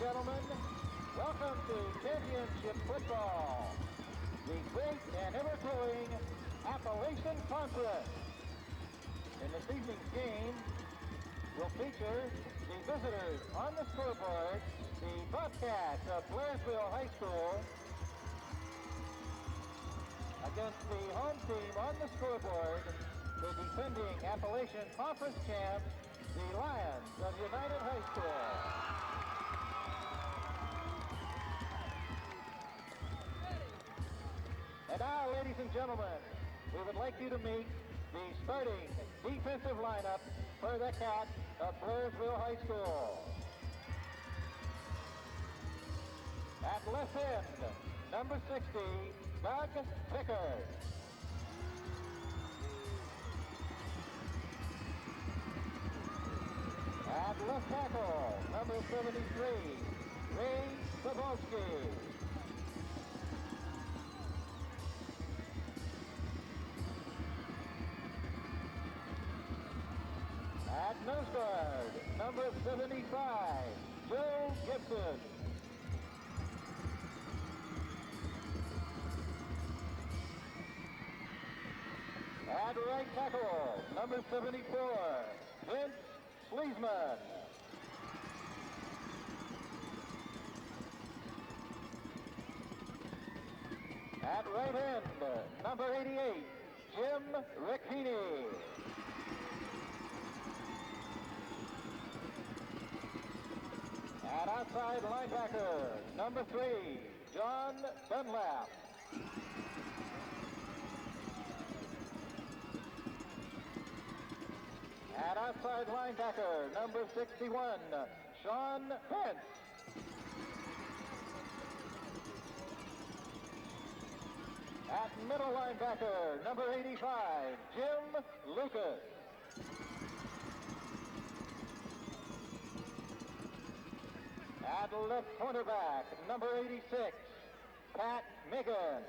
gentlemen, welcome to championship football, the great and ever-growing Appalachian Conference. In this evening's game, will feature the visitors on the scoreboard, the Bobcats of Blairsville High School, against the home team on the scoreboard, the defending Appalachian Conference champs, the Lions of United High School. And now, ladies and gentlemen, we would like you to meet the starting defensive lineup for the Cats of Blairsville High School. At left end, number 60, Doug Pickard. At left tackle, number 73, Ray Sabolsky. At nose guard, number 75, Joe Gibson. At right tackle, number 74, Vince Sleesman. At right end, number 88, Jim Ricchini. At outside linebacker, number 3, John Dunlap. At outside linebacker, number 61, Sean Pence. At middle linebacker, number 85, Jim Lucas. At left cornerback, number 86, Pat Megan.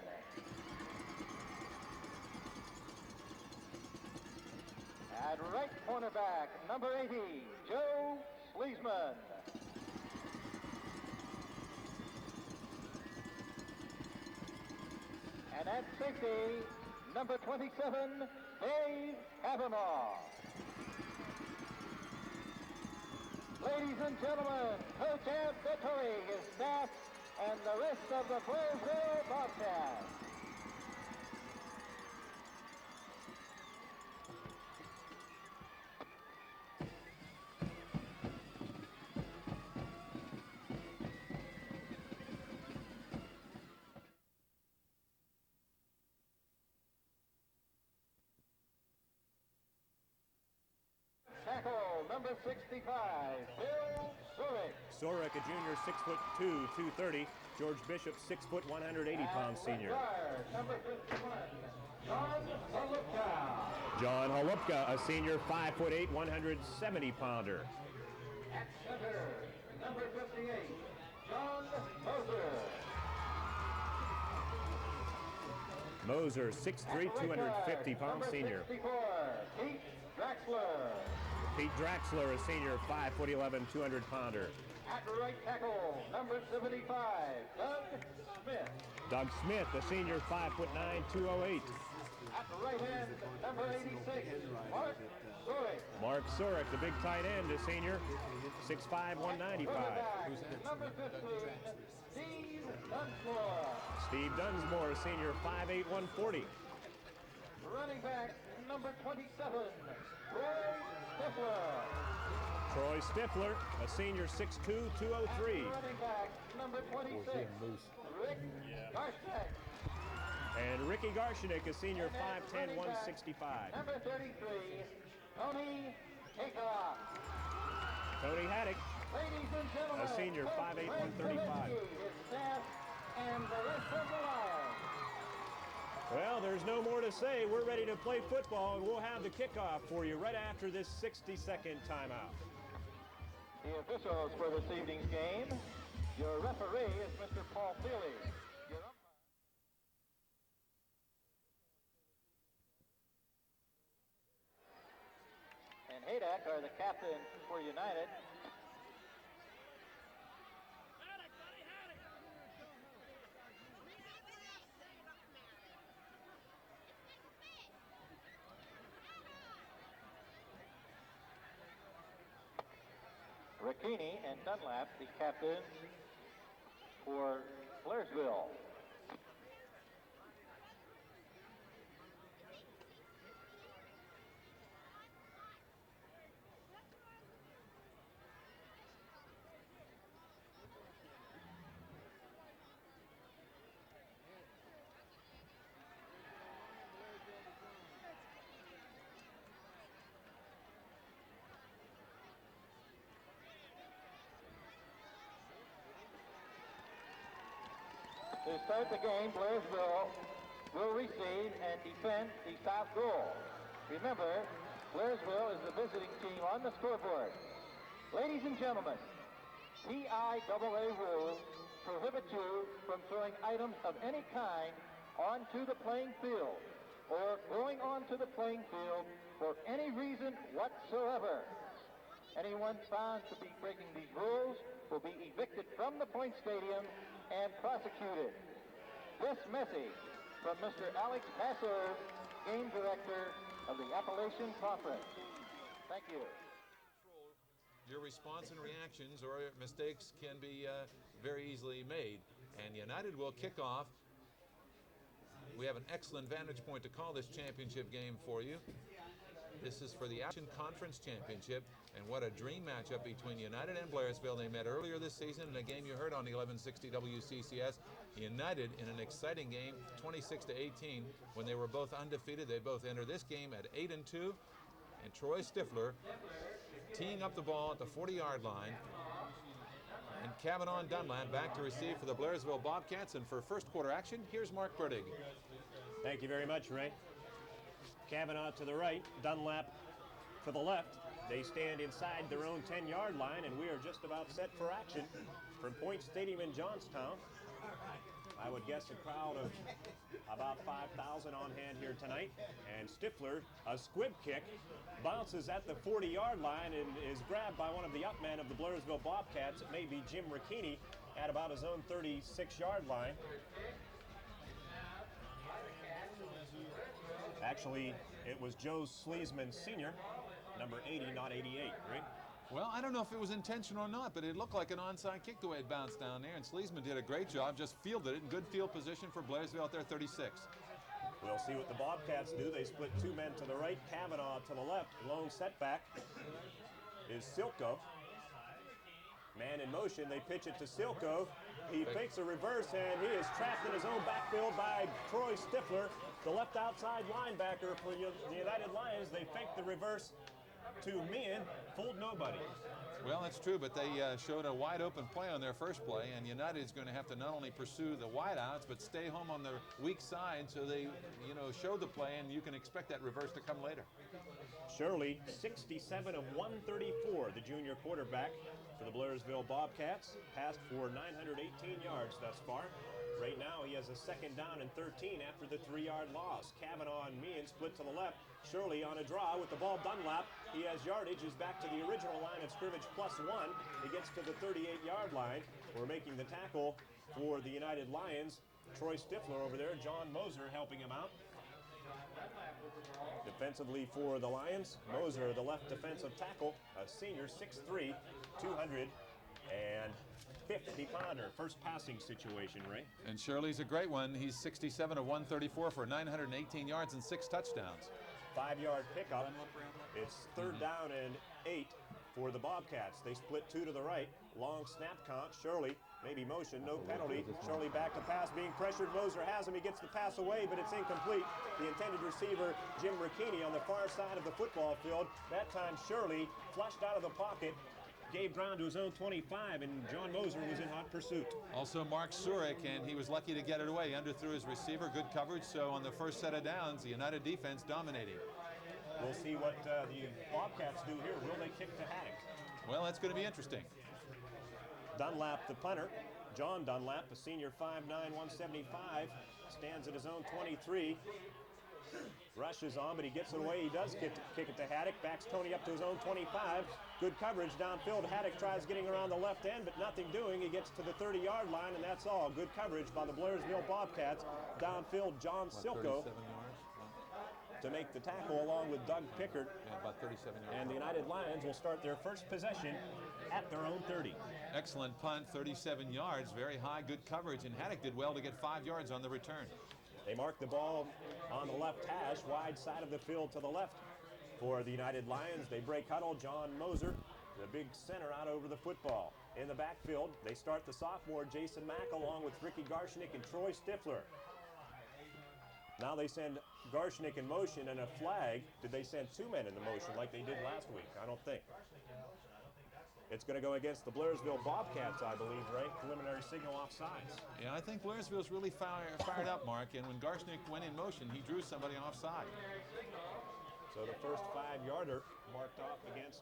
At right cornerback, number 80, Joe Sleesman. And at safety, number 27, Dave Kavanaugh. Ladies and gentlemen, Coach Ed Vittori, his staff, and the rest of the Blairsville Bobcats. Tackle, number 65, Bill Surick. Surick, a junior, 6'2", 230. George Bishop, 6', 180-pound senior. Guard, number 51, John Holupka. John Holupka, a senior, 5'8", 170-pounder. At center, number 58, John Moser. Moser, 6'3", 250-pound senior. 64, Pete Draxler. Pete Draxler, a senior, 5'11", 200-pounder. At right tackle, number 75, Doug Smith. Doug Smith, a senior, 5'9", 208. At right end, number 86, Mark Surick. Mark Surick, the big tight end, a senior, 6'5", 195. Number 15, Steve Dunsmore. Steve Dunsmore, a senior, 5'8", 140. Running back, number 27, Troy Stifler. Troy Stifler, a senior, 6'2", 203. Running back, number 26, Rick Garshek. And Ricky Garshenik, a senior, 5'10", 165. Number 33, Tony Takeoff. Tony Haddock, Ladies and gentlemen, a senior, 5'8", 135. His staff and the rest of the Lions. Well, there's no more to say. We're ready to play football, and we'll have the kickoff for you right after this 60-second timeout. The officials for this evening's game, your referee is Mr. Paul Feely. Your umpire. And Haydak are the captains for United. Ricchini and Dunlap, the captains for Blairsville. To start the game, Blairsville will receive and defend the south goal. Remember, Blairsville is the visiting team on the scoreboard. Ladies and gentlemen, PIAA rules prohibit you from throwing items of any kind onto the playing field or going onto the playing field for any reason whatsoever. Anyone found to be breaking these rules will be evicted from the Point Stadium and prosecuted. This message from Mr. Alex Passer, Game Director of the Appalachian Conference. Thank you. Your response and reactions or mistakes can be very easily made. And United will kick off. We have an excellent vantage point to call this championship game for you. This is for the Appalachian Conference Championship, and what a dream matchup between United and Blairsville. They met earlier this season in a game you heard on the 1160 WCCS. United in an exciting game, 26-18, when they were both undefeated. They both entered this game at 8-2, and Troy Stifler teeing up the ball at the 40-yard line. And Kavanaugh Dunlap back to receive for the Blairsville Bobcats. And for first quarter action, here's Mark Burdig. Thank you very much, Ray. Kavanaugh to the right, Dunlap to the left. They stand inside their own 10-yard line, and we are just about set for action from Point Stadium in Johnstown. I would guess a crowd of about 5,000 on hand here tonight. And Stifler, a squib kick, bounces at the 40-yard line and is grabbed by one of the upmen of the Blairsville Bobcats. It may be Jim Ricchini at about his own 36-yard line. Actually, it was Joe Sleesman Sr., number 80, not 88, right? Well, I don't know if it was intentional or not, but it looked like an onside kick the way it bounced down there, and Sleesman did a great job, just fielded it in good field position for Blairsville at their 36. We'll see what the Bobcats do. They split two men to the right, Kavanaugh to the left. Lone setback is Silko. Man in motion, they pitch it to Silko. He fakes a reverse, and he is trapped in his own backfield by Troy Stifler, the left outside linebacker for the United Lions. They fake the reverse to Meehan, fooled nobody. Well, that's true, but they showed a wide open play on their first play, and United is going to have to not only pursue the wideouts, but stay home on the weak side, so they, showed the play, and you can expect that reverse to come later. Shirley, 67 of 134, the junior quarterback for the Blairsville Bobcats, passed for 918 yards thus far. Right now, he has a second down and 13 after the 3-yard loss. Kavanaugh and Meehan split to the left. Shirley on a draw with the ball. Dunlap, he has yardage, is back to the original line of scrimmage +1. He gets to the 38-yard line. We're making the tackle for the United Lions. Troy Stifler over there, John Moser helping him out. Defensively for the Lions, Moser, the left defensive tackle, a senior, 6'3", 250-pounder. First passing situation, Ray. And Shirley's a great one. He's 67 of 134 for 918 yards and 6 touchdowns. 5-yard pickup. It's third down and 8 for the Bobcats. They split two to the right. Long snap count. Shirley, maybe motion, no penalty. Shirley back to pass, being pressured. Moser has him. He gets the pass away, but it's incomplete. The intended receiver, Jim Ricchini, on the far side of the football field. That time, Shirley flushed out of the pocket, gave ground to his own 25, and John Moser was in hot pursuit. Also Mark Surik, and he was lucky to get it away. He underthrew his receiver, good coverage, so on the first set of downs, the United defense dominating. We'll see what the Bobcats do here. Will they kick to Haddock? Well, that's going to be interesting. Dunlap, the punter. John Dunlap, a senior, 5'9", 175, stands at his own 23. Rushes on, but he gets it away. He does kick it to Haddock. Backs Tony up to his own 25. Good coverage downfield. Haddock tries getting around the left end, but nothing doing. He gets to the 30-yard line, and that's all. Good coverage by the Blairsville Bobcats. Downfield, John Silko. to make the tackle along with Doug Pickard. Yeah, about 37 yards. And the United Lions will start their first possession at their own 30. Excellent punt, 37 yards, very high, good coverage, and Haddock did well to get 5 yards on the return. They mark the ball on the left hash, wide side of the field to the left for the United Lions. They break huddle. John Moser, the big center, out over the football. In the backfield, they start the sophomore Jason Mack along with Ricky Garshnick and Troy Stifler. Now they send Garshnick in motion and a flag. Did they send 2 men in the motion like they did last week? I don't think. It's going to go against the Blairsville Bobcats, I believe, Ray. Preliminary signal offsides. Yeah, I think Blairsville's really fired up, Mark, and when Garshnick went in motion, he drew somebody offside. So the first 5-yarder marked off against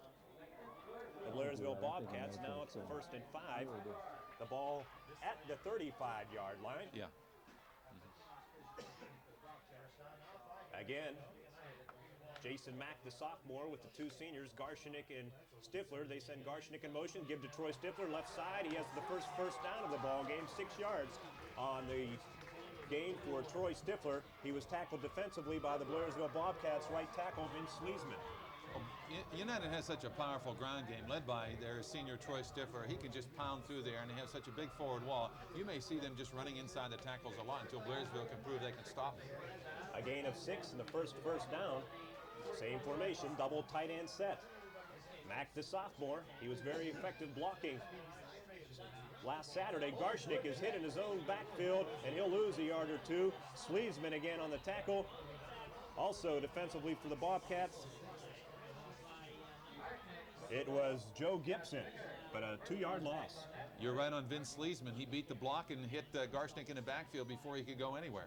the Blairsville Bobcats. Now it's a 1st and 5. The ball at the 35-yard line. Yeah. Again, Jason Mack, the sophomore, with the 2 seniors, Garshnick and Stifler. They send Garshnick in motion, give to Troy Stifler, left side. He has the first down of the ball game, 6 yards on the gain for Troy Stifler. He was tackled defensively by the Blairsville Bobcats right tackle Vince Sleesman. United has such a powerful ground game led by their senior Troy Stifler. He can just pound through there, and they have such a big forward wall. You may see them just running inside the tackles a lot until Blairsville can prove they can stop them. A gain of 6 and the first down. Same formation, double tight end set. Mack, the sophomore, he was very effective blocking last Saturday. Garshnick is hit in his own backfield, and he'll lose a yard or 2. Sleesman again on the tackle. Also defensively for the Bobcats, it was Joe Gibson, but a 2-yard loss. You're right on Vince Sleesman. He beat the block and hit Garshnick in the backfield before he could go anywhere.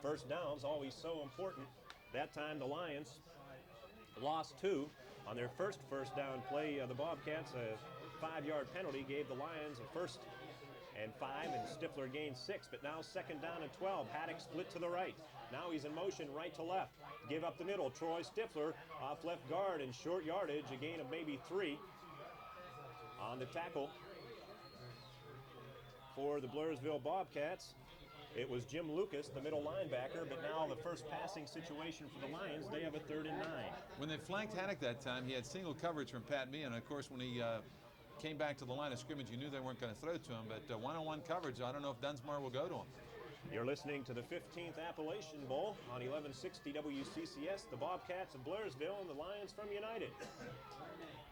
First down's always so important. That time the Lions lost 2 on their first down play. The Bobcats, a 5-yard penalty, gave the Lions a 1st and 5, and Stifler gained 6. But now 2nd down and 12. Haddock split to the right. Now he's in motion right to left. Give up the middle. Troy Stifler off left guard and short yardage, a gain of maybe 3 on the tackle for the Blairsville Bobcats. It was Jim Lucas, the middle linebacker, but now the first passing situation for the Lions, they have a 3rd and 9. When they flanked Haddock that time, he had single coverage from Pat Meehan. Of course, when he came back to the line of scrimmage, you knew they weren't going to throw to him, but one-on-one coverage, I don't know if Dunsmore will go to him. You're listening to the 15th Appalachian Bowl on 1160 WCCS, the Bobcats of Blairsville and the Lions from United.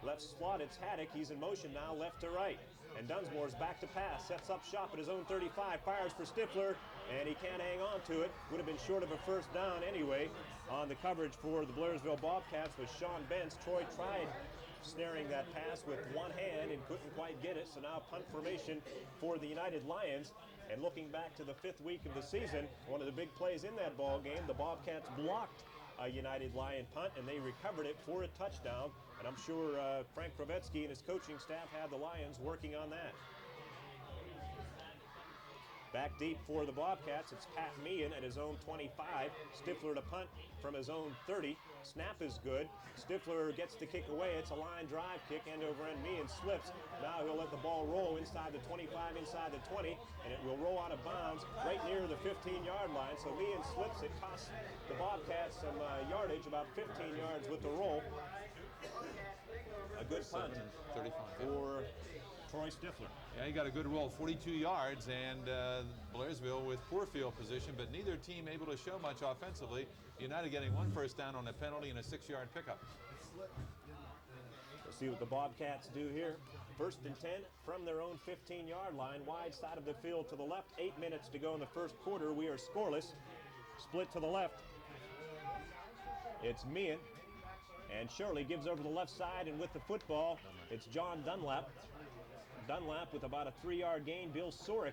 Left slot, it's Haddock. He's in motion now, left to right. And Dunsmore's back to pass, sets up shop at his own 35, fires for Stifler, and he can't hang on to it. Would have been short of a 1st down anyway. On the coverage for the Blairsville Bobcats was Sean Bentz. Troy tried snaring that pass with one hand and couldn't quite get it, so now punt formation for the United Lions. And looking back to the 5th week of the season, one of the big plays in that ball game, the Bobcats blocked a United Lion punt, and they recovered it for a touchdown. And I'm sure Frank Kravetsky and his coaching staff had the Lions working on that. Back deep for the Bobcats, it's Pat Meehan at his own 25. Stifler to punt from his own 30. Snap is good. Stifler gets the kick away. It's a line drive kick, end over end. Meehan slips. Now he'll let the ball roll inside the 25, inside the 20, and it will roll out of bounds right near the 15-yard line. So Meehan slips. It costs the Bobcats some yardage, about 15 yards with the roll. A good punt 35 for Troy Stifler. Yeah, he got a good roll, 42 yards, and Blairsville with poor field position, but neither team able to show much offensively. United getting 1 1st down on a penalty and a 6-yard pickup. We'll see what the Bobcats do here. 1st and 10 from their own 15-yard line, wide side of the field to the left. 8 minutes to go in the first quarter. We are scoreless. Split to the left. It's Meehan. And Shirley gives over the left side, and with the football, it's John Dunlap. Dunlap with about a 3-yard gain. Bill Sorick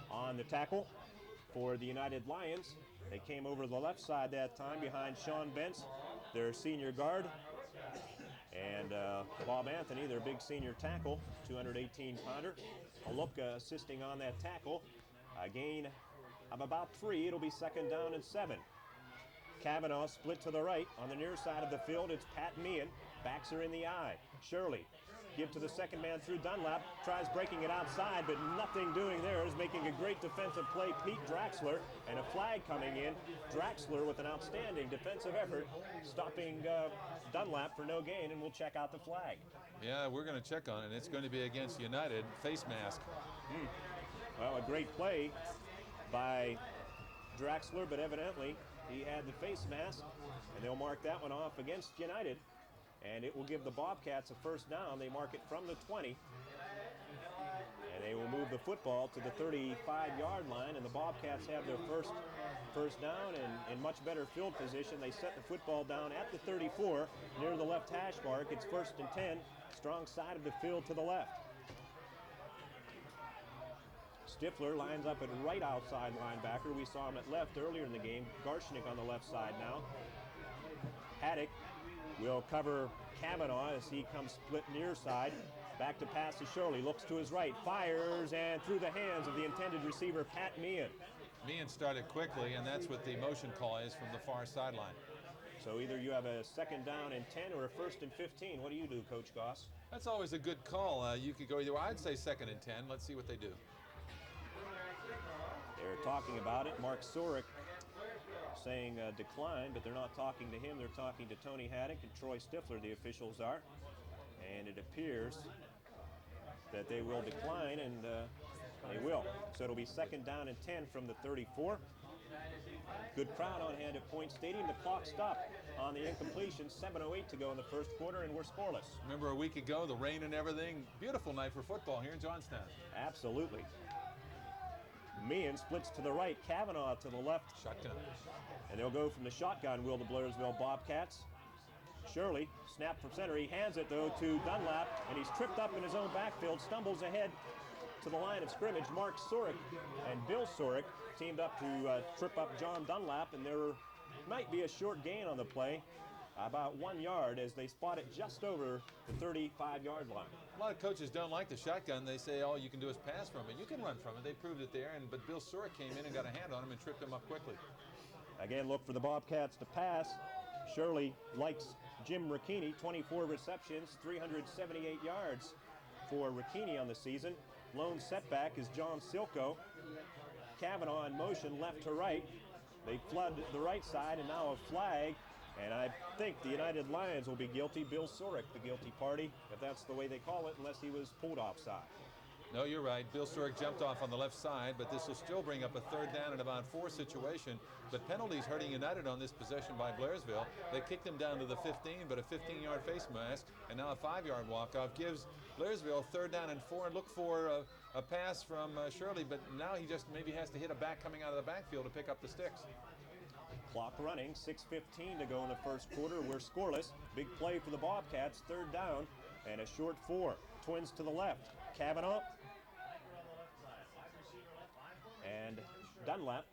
on the tackle for the United Lions. They came over to the left side that time behind Sean Bentz, their senior guard, and Bob Anthony, their big senior tackle, 218-pounder. Alupka assisting on that tackle. A gain of about 3. It'll be 2nd down and 7. Kavanaugh split to the right. On the near side of the field, it's Pat Meehan. Backs her in the eye. Shirley give to the second man through Dunlap, tries breaking it outside, but nothing doing there. Is making a great defensive play, Pete Draxler, and a flag coming in. Draxler with an outstanding defensive effort, stopping Dunlap for no gain, and we'll check out the flag. Yeah, we're going to check on it. It's going to be against United. Face mask. Well, a great play by Draxler, but evidently he had the face mask, and they'll mark that one off against United, and it will give the Bobcats a first down. They mark it from the 20, and they will move the football to the 35-yard line, and the Bobcats have their first down and in much better field position. They set the football down at the 34 near the left hash mark. It's 1st and 10, strong side of the field to the left. Stifler lines up at right outside linebacker. We saw him at left earlier in the game. Garshnick on the left side now. Haddock will cover Kavanaugh as he comes split near side. Back to pass to Shirley. Looks to his right. Fires and through the hands of the intended receiver, Pat Meehan. Meehan started quickly, and that's what the motion call is from the far sideline. So either you have a second down and 10 or a 1st and 15. What do you do, Coach Goss? That's always a good call. You could go either way. I'd say 2nd and 10. Let's see what they do. They're talking about it. Mark Sorick saying decline, but they're not talking to him. They're talking to Tony Haddock and Troy Stifler, the officials are. And it appears that they will decline, and they will. So it'll be 2nd down and 10 from the 34. Good crowd on hand at Point Stadium. The clock stopped on the incompletion. 7:08 to go in the first quarter, and we're scoreless. Remember a week ago, the rain and everything? Beautiful night for football here in Johnstown. Absolutely. Meehan splits to the right, Kavanaugh to the left. Shotgun. And they'll go from the shotgun, will the Blairsville Bobcats. Shirley, snap from center. He hands it, though, to Dunlap, and he's tripped up in his own backfield, stumbles ahead to the line of scrimmage. Mark Sorick and Bill Sorick teamed up to trip up John Dunlap, and there might be a short gain on the play, about 1 yard, as they spot it just over the 35-yard line. A lot of coaches don't like the shotgun. They say all you can do is pass from it. You can run from it. They proved it there, but Bill Sorick came in and got a hand on him and tripped him up quickly. Again, look for the Bobcats to pass. Shirley likes Jim Ricchini, 24 receptions, 378 yards for Ricchini on the season. Lone setback is John Silko. Kavanaugh in motion left to right. They flood the right side, and now a flag. And I think the United Lions will be guilty. Bill Sorick, the guilty party, if that's the way they call it, unless he was pulled offside. No, you're right. Bill Sorick jumped off on the left side, but this will still bring up a 3rd down and about 4 situation. But penalties hurting United on this possession by Blairsville. They kicked him down to the 15, but a 15-yard face mask, and now a 5-yard walk-off gives Blairsville 3rd down and 4, and look for a pass from Shirley, but now he just maybe has to hit a back coming out of the backfield to pick up the sticks. Clock running, 6:15 to go in the first quarter. We're scoreless. Big play for the Bobcats, 3rd down, and a short 4. Twins to the left. Kavanaugh and Dunlap,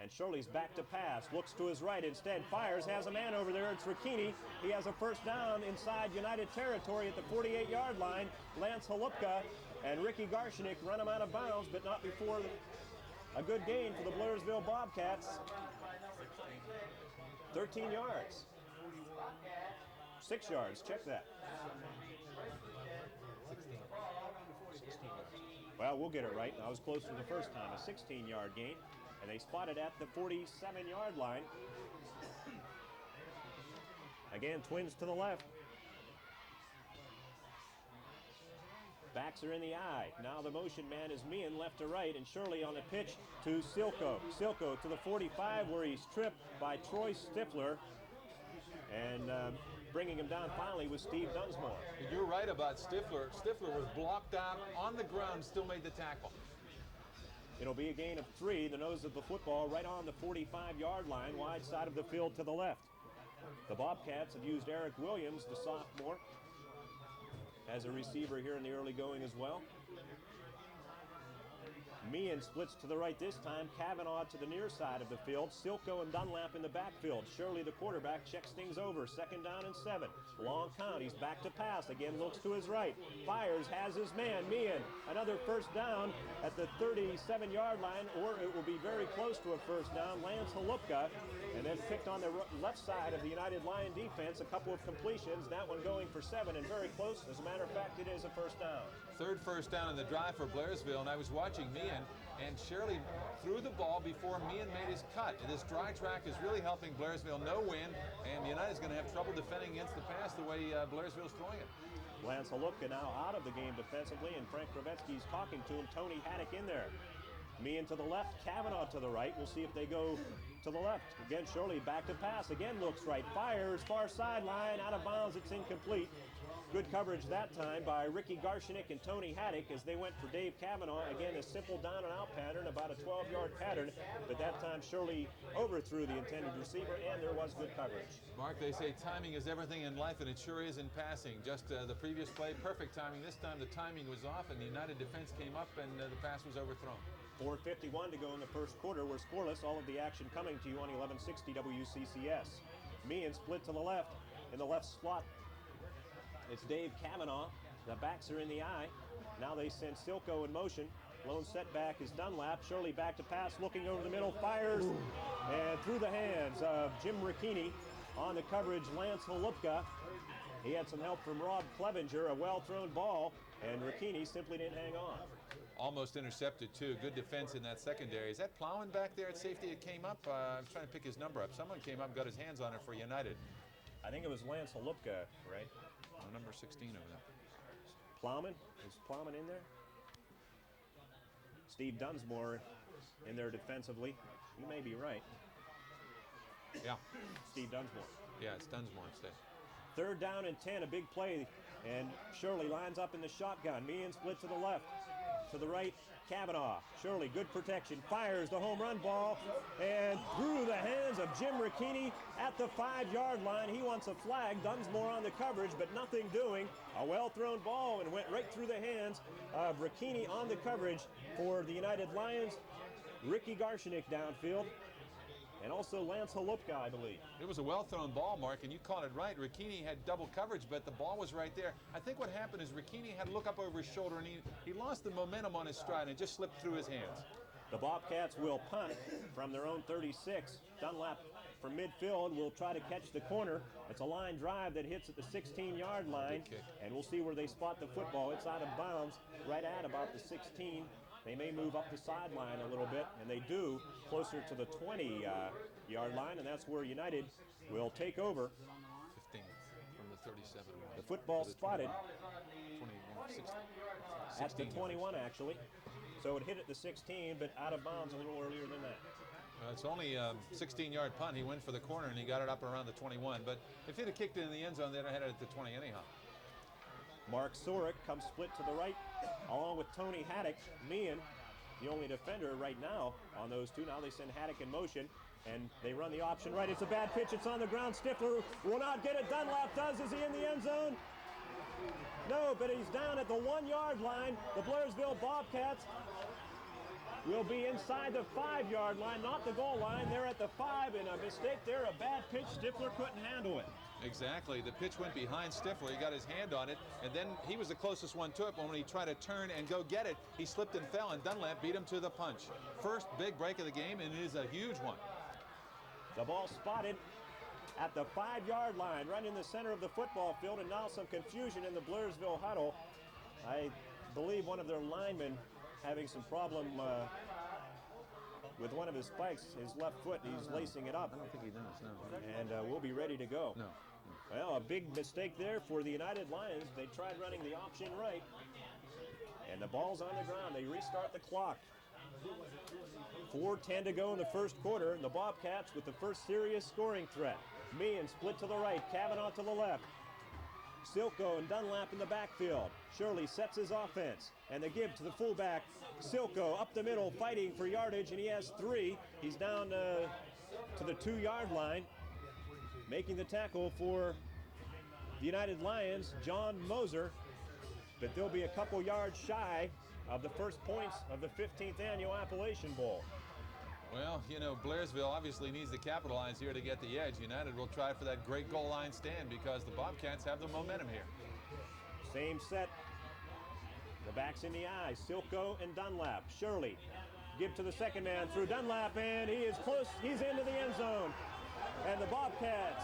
and Shirley's back to pass. Looks to his right instead. Fires, has a man over there. It's Ricchini. He has a first down inside United territory at the 48-yard line. Lance Halupka and Ricky Garshnick run him out of bounds, but not before a good gain for the Blairsville Bobcats. 13 yards. 6 yards. Check that. 16 yards. Well, we'll get it right. I was closer the first time. A 16-yard gain. And they spot it at the 47-yard line. Again, Twins to the left. Backs are in the eye. Now the motion man is Meehan left to right, and Shirley on the pitch to Silko. Silko to the 45, where he's tripped by Troy Stifler. And bringing him down finally was Steve Dunsmore. You're right about Stifler. Stifler was blocked out on the ground, still made the tackle. It'll be a gain of 3, the nose of the football right on the 45-yard line, wide side of the field to the left. The Bobcats have used Eric Williams, the sophomore, as a receiver here in the early going as well. Meehan splits to the right this time. Kavanaugh to the near side of the field. Silko and Dunlap in the backfield. Shirley, the quarterback, checks things over. 2nd down and 7. Long count. He's back to pass. Again, looks to his right. Fires, has his man. Meehan, another first down at the 37-yard line, or it will be very close to a first down. Lance Halupka, and then picked on the left side of the United Lion defense. A couple of completions. That one going for 7 and very close. As a matter of fact, it is a first down. 3rd first down in the drive for Blairsville, and I was watching Meehan, and Shirley threw the ball before Meehan made his cut. And this dry track is really helping Blairsville. No wind, and United's going to have trouble defending against the pass the way Blairsville's throwing it. Lance Halupka now out of the game defensively, and Frank Kravetsky's talking to him. Tony Haddock in there. Meehan to the left, Kavanaugh to the right. We'll see if they go to the left. Again, Shirley back to pass. Again, looks right. Fires, far sideline, out of bounds. It's incomplete. Good coverage that time by Ricky Garshinik and Tony Haddock as they went for Dave Kavanaugh. Again, a simple down and out pattern, about a 12-yard pattern, but that time Shirley overthrew the intended receiver, and there was good coverage. Mark, they say timing is everything in life, and it sure is in passing. Just the previous play, perfect timing. This time the timing was off, and the United defense came up, and the pass was overthrown. 4:51 to go in the first quarter. We're scoreless. All of the action coming to you on 1160 WCCS. Meehan split to the left. In the left slot, it's Dave Kavanaugh. The backs are in the eye. Now they send Silko in motion. Lone setback is Dunlap. Shirley back to pass, looking over the middle, fires, and through the hands of Jim Ricchini. On the coverage, Lance Halupka. He had some help from Rob Clevenger, a well-thrown ball, and Ricchini simply didn't hang on. Almost intercepted, too. Good defense in that secondary. Is that Plowman back there at safety that came up? I'm trying to pick his number up. Someone came up and got his hands on it for United. I think it was Lance Halupka, right? Number 16 over there. Plowman? Is Plowman in there? Steve Dunsmore in there defensively. You may be right. Yeah. Steve Dunsmore. Yeah, it's Dunsmore instead. 3rd down and 10, a big play, and Shirley lines up in the shotgun. Meehan split to the left. To the right, Kavanaugh. Shirley, good protection, fires the home run ball, and through the hands of Jim Ricchini at the 5-yard line. He wants a flag. Dunsmore on the coverage, but nothing doing. A well-thrown ball and went right through the hands of Ricchini on the coverage for the United Lions. Ricky Garshinik downfield. And also Lance Halupka, I believe. It was a well-thrown ball, Mark, and you called it right. Ricchini had double coverage, but the ball was right there. I think what happened is Ricchini had to look up over his shoulder, and he lost the momentum on his stride, and it just slipped through his hands. The Bobcats will punt from their own 36. Dunlap from midfield will try to catch the corner. It's a line drive that hits at the 16-yard line, and we'll see where they spot the football. It's out of bounds right at about the 16. They may move up the sideline a little bit, and they do, closer to the 20-yard line, and that's where United will take over. 15 from the 37. The football spotted 21, 16, at the 21, actually. So it hit at the 16, but out of bounds a little earlier than that. It's only a 16-yard punt. He went for the corner, and he got it up around the 21. But if he'd have kicked it in the end zone, they'd have had it at the 20 anyhow. Mark Sorick comes split to the right, along with Tony Haddock. Meehan, the only defender right now on those two. Now they send Haddock in motion, and they run the option right. It's a bad pitch. It's on the ground. Stifler will not get it. Dunlap does. Is he in the end zone? No, but he's down at the 1-yard line. The Blairsville Bobcats will be inside the 5-yard line, not the goal line. They're at the 5, and a mistake there. A bad pitch. Stifler couldn't handle it. Exactly. The pitch went behind Stifler. He got his hand on it, and then he was the closest one to it. But when he tried to turn and go get it, he slipped and fell, and Dunlap beat him to the punch. First big break of the game, and it is a huge one. The ball spotted at the 5-yard line, right in the center of the football field, and now some confusion in the Blairsville huddle. I believe one of their linemen having some problem with one of his spikes, his left foot. He's lacing it up. I don't think he does, no. And we'll be ready to go. No. Well, a big mistake there for the United Lions. They tried running the option right, and the ball's on the ground. They restart the clock. 4:10 to go in the first quarter, and the Bobcats with the first serious scoring threat. Meehan split to the right, Kavanaugh to the left. Silko and Dunlap in the backfield. Shirley sets his offense, and the give to the fullback. Silko up the middle, fighting for yardage, and he has 3. He's down to the 2-yard line. Making the tackle for the United Lions, John Moser. but they'll be a couple yards shy of the first points of the 15th annual Appalachian Bowl. Well, you know, Blairsville obviously needs to capitalize here to get the edge. United will try for that great goal line stand because the Bobcats have the momentum here. Same set. The backs in the eyes, Silko and Dunlap. Shirley, give to the second man through Dunlap, and he is close. He's into the end zone. And the Bobcats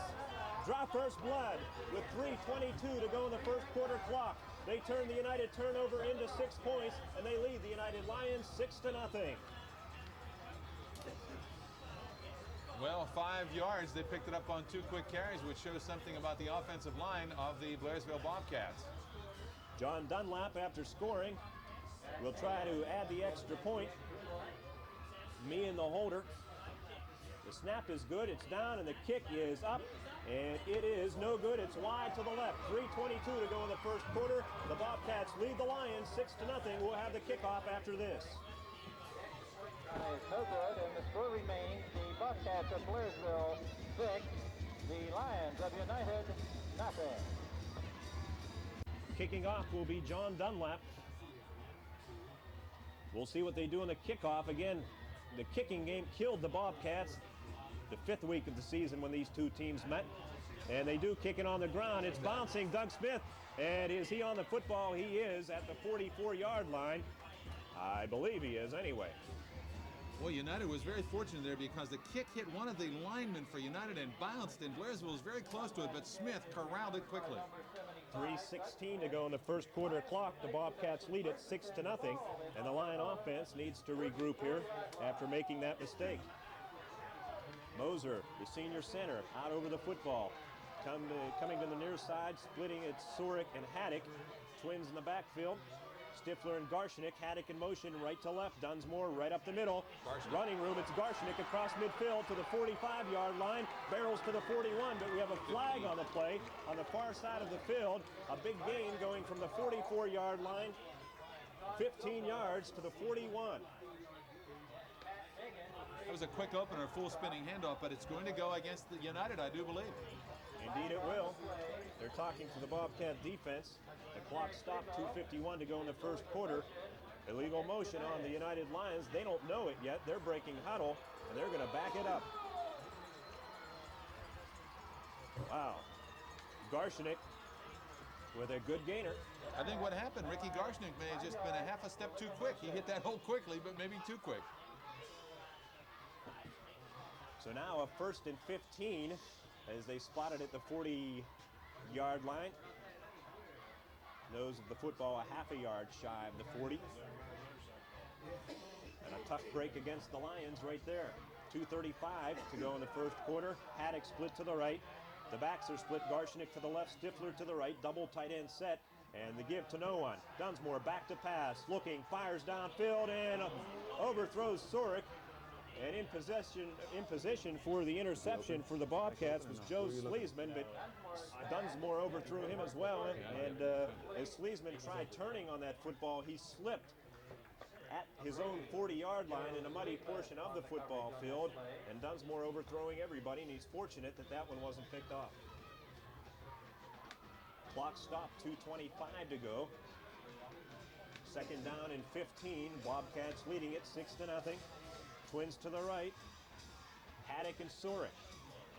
draw first blood with 3:22 to go in the first quarter clock. They turn the United turnover into 6 points, and they lead the United Lions 6-0. Well, 5 yards. They picked it up on 2 quick carries, which shows something about the offensive line of the Blairsville Bobcats. John Dunlap, after scoring, will try to add the extra point. Me and the holder. The snap is good. It's down, and the kick is up, and it is no good. It's wide to the left. 3:22 to go in the first quarter. The Bobcats lead the Lions 6-0. We'll have the kickoff after this. It's no good, and the score remains the Bobcats of Blairsville 6, the Lions of United nothing. Kicking off will be John Dunlap. We'll see what they do in the kickoff. Again, the kicking game killed the Bobcats the 5th week of the season when these two teams met. And they do kick it on the ground. It's bouncing. Doug Smith. And is he on the football? He is at the 44-yard line. I believe he is anyway. Well, United was very fortunate there because the kick hit one of the linemen for United and bounced, and Blairsville was very close to it, but Smith corralled it quickly. 3:16 to go in the first quarter clock. The Bobcats lead it 6-0, and the Lion offense needs to regroup here after making that mistake. Moser, the senior center, out over the football. Coming to the near side, splitting it Sorick and Haddock. Twins in the backfield. Stifler and Garshnik. Haddock in motion right to left. Dunsmore right up the middle. Running room, it's Garshnik across midfield to the 45-yard line. Barrels to the 41, but we have a flag on the play on the far side of the field. A big gain going from the 44-yard line, 15 yards to the 41. That was a quick opener, full spinning handoff, but it's going to go against the United, I do believe. Indeed it will. They're talking to the Bobcat defense. The clock stopped, 2:51 to go in the first quarter. Illegal motion on the United Lions. They don't know it yet. They're breaking huddle, and they're going to back it up. Wow. Garshnik with a good gainer. I think what happened, Ricky Garshnik may have just been a half a step too quick. He hit that hole quickly, but maybe too quick. So now a 1st and 15 as they spotted at the 40-yard line. Nose of the football a half a yard shy of the 40. And a tough break against the Lions right there. 2:35 to go in the first quarter. Haddock split to the right. The backs are split. Garshnik to the left, Stifler to the right. Double tight end set. And the give to no one. Dunsmore back to pass. Looking, fires downfield, and overthrows Sorick. And in position for the interception for the Bobcats was Joe Sleesman, but Dunsmore overthrew him as well. And as Sleesman tried turning on that football, he slipped at his own 40-yard line in a muddy portion of the football field. And Dunsmore overthrowing everybody, and he's fortunate that that one wasn't picked off. Clock stopped, 2:25 to go. Second down and 15. Bobcats leading it 6-0. Twins to the right, Haddock and Sorick.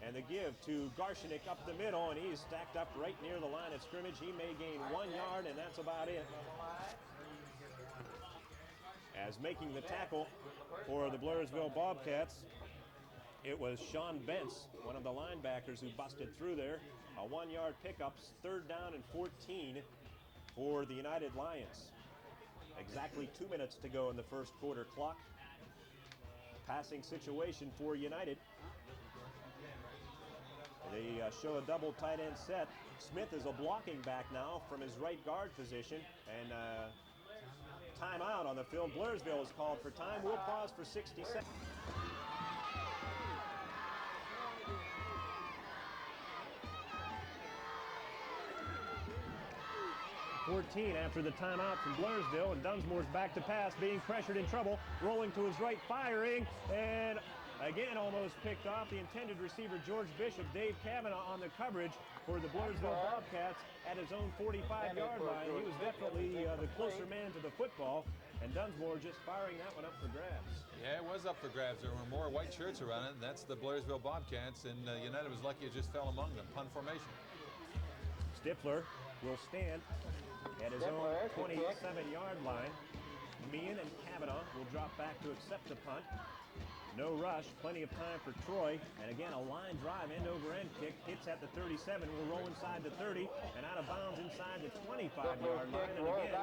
And the give to Garshnik up the middle, and he's stacked up right near the line of scrimmage. He may gain 1 yard, and that's about it. As making the tackle for the Blairsville Bobcats, it was Sean Bentz, one of the linebackers who busted through there. A 1-yard pickup, 3rd down and 14 for the United Lions. Exactly 2 minutes to go in the first quarter clock. Passing situation for United. They show a double tight end set. Smith is a blocking back now from his right guard position, and timeout on the field. Blairsville is called for time. We'll pause for 60 seconds. 14 after the timeout from Blairsville, and Dunsmore's back to pass, being pressured in trouble, rolling to his right, firing, and Again, almost picked off. The intended receiver, George Bishop, Dave Kavanaugh on the coverage for the Blairsville Bobcats at his own 45-yard line. He was definitely the closer man to the football, and Dunsmore just firing that one up for grabs. Yeah, it was up for grabs. There were more white shirts around it, and that's the Blairsville Bobcats, and United was lucky it just fell among them. Punt formation. Stifler will stand at his own 27-yard line. Meehan and Kavanaugh will drop back to accept the punt. No rush, plenty of time for Troy, and again a line drive end-over-end kick hits at the 37, will roll inside the 30 and out of bounds inside the 25-yard line, and again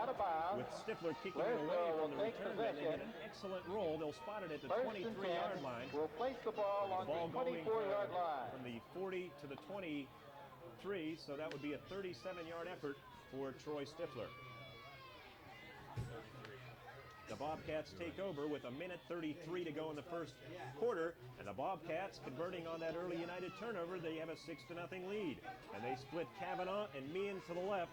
with Stifler kicking it away from the return man, they get an excellent roll. They'll spot it at the 23-yard line. We'll place the ball on the 24-yard line. From the 40 to the 23, so that would be a 37-yard effort for Troy Stifler. The Bobcats take over with a minute 33 to go in the first quarter, and the Bobcats converting on that early United turnover. They have a 6-0 lead, and they split Kavanaugh and Meehan to the left.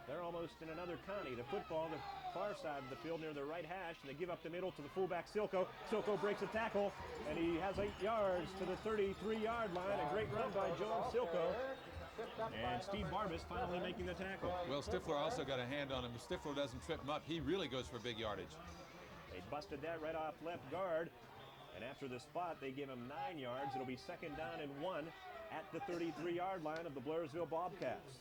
They're almost in another county. The football on the far side of the field near the right hash, and they give up the middle to the fullback Silko. Silko breaks a tackle, and he has 8 yards to the 33-yard line. A great run by Joan Silko. And Steve Barbas finally making the tackle. Well, Stifler also got a hand on him. If Stifler doesn't trip him up, he really goes for big yardage. They busted that right off left guard. And after the spot, they give him 9 yards. It'll be 2nd down and 1 at the 33-yard line of the Blairsville Bobcats.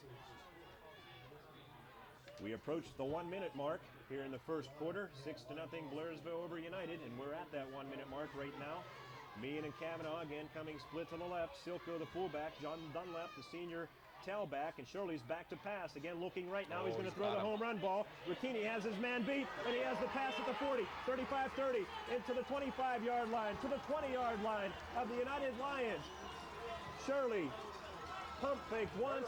We approach the 1-minute mark here in the first quarter. 6-0 Blairsville over United, and we're at that 1-minute mark right now. Meehan and Kavanaugh again coming split to the left. Silko the fullback, John Dunlap the senior tailback, and Shirley's back to pass. Again looking right now, he's going to throw the home run ball. Ricchini has his man beat, and he has the pass at the 40, 35-30, into the 25-yard line, to the 20-yard line of the United Lions. Shirley pump fake once.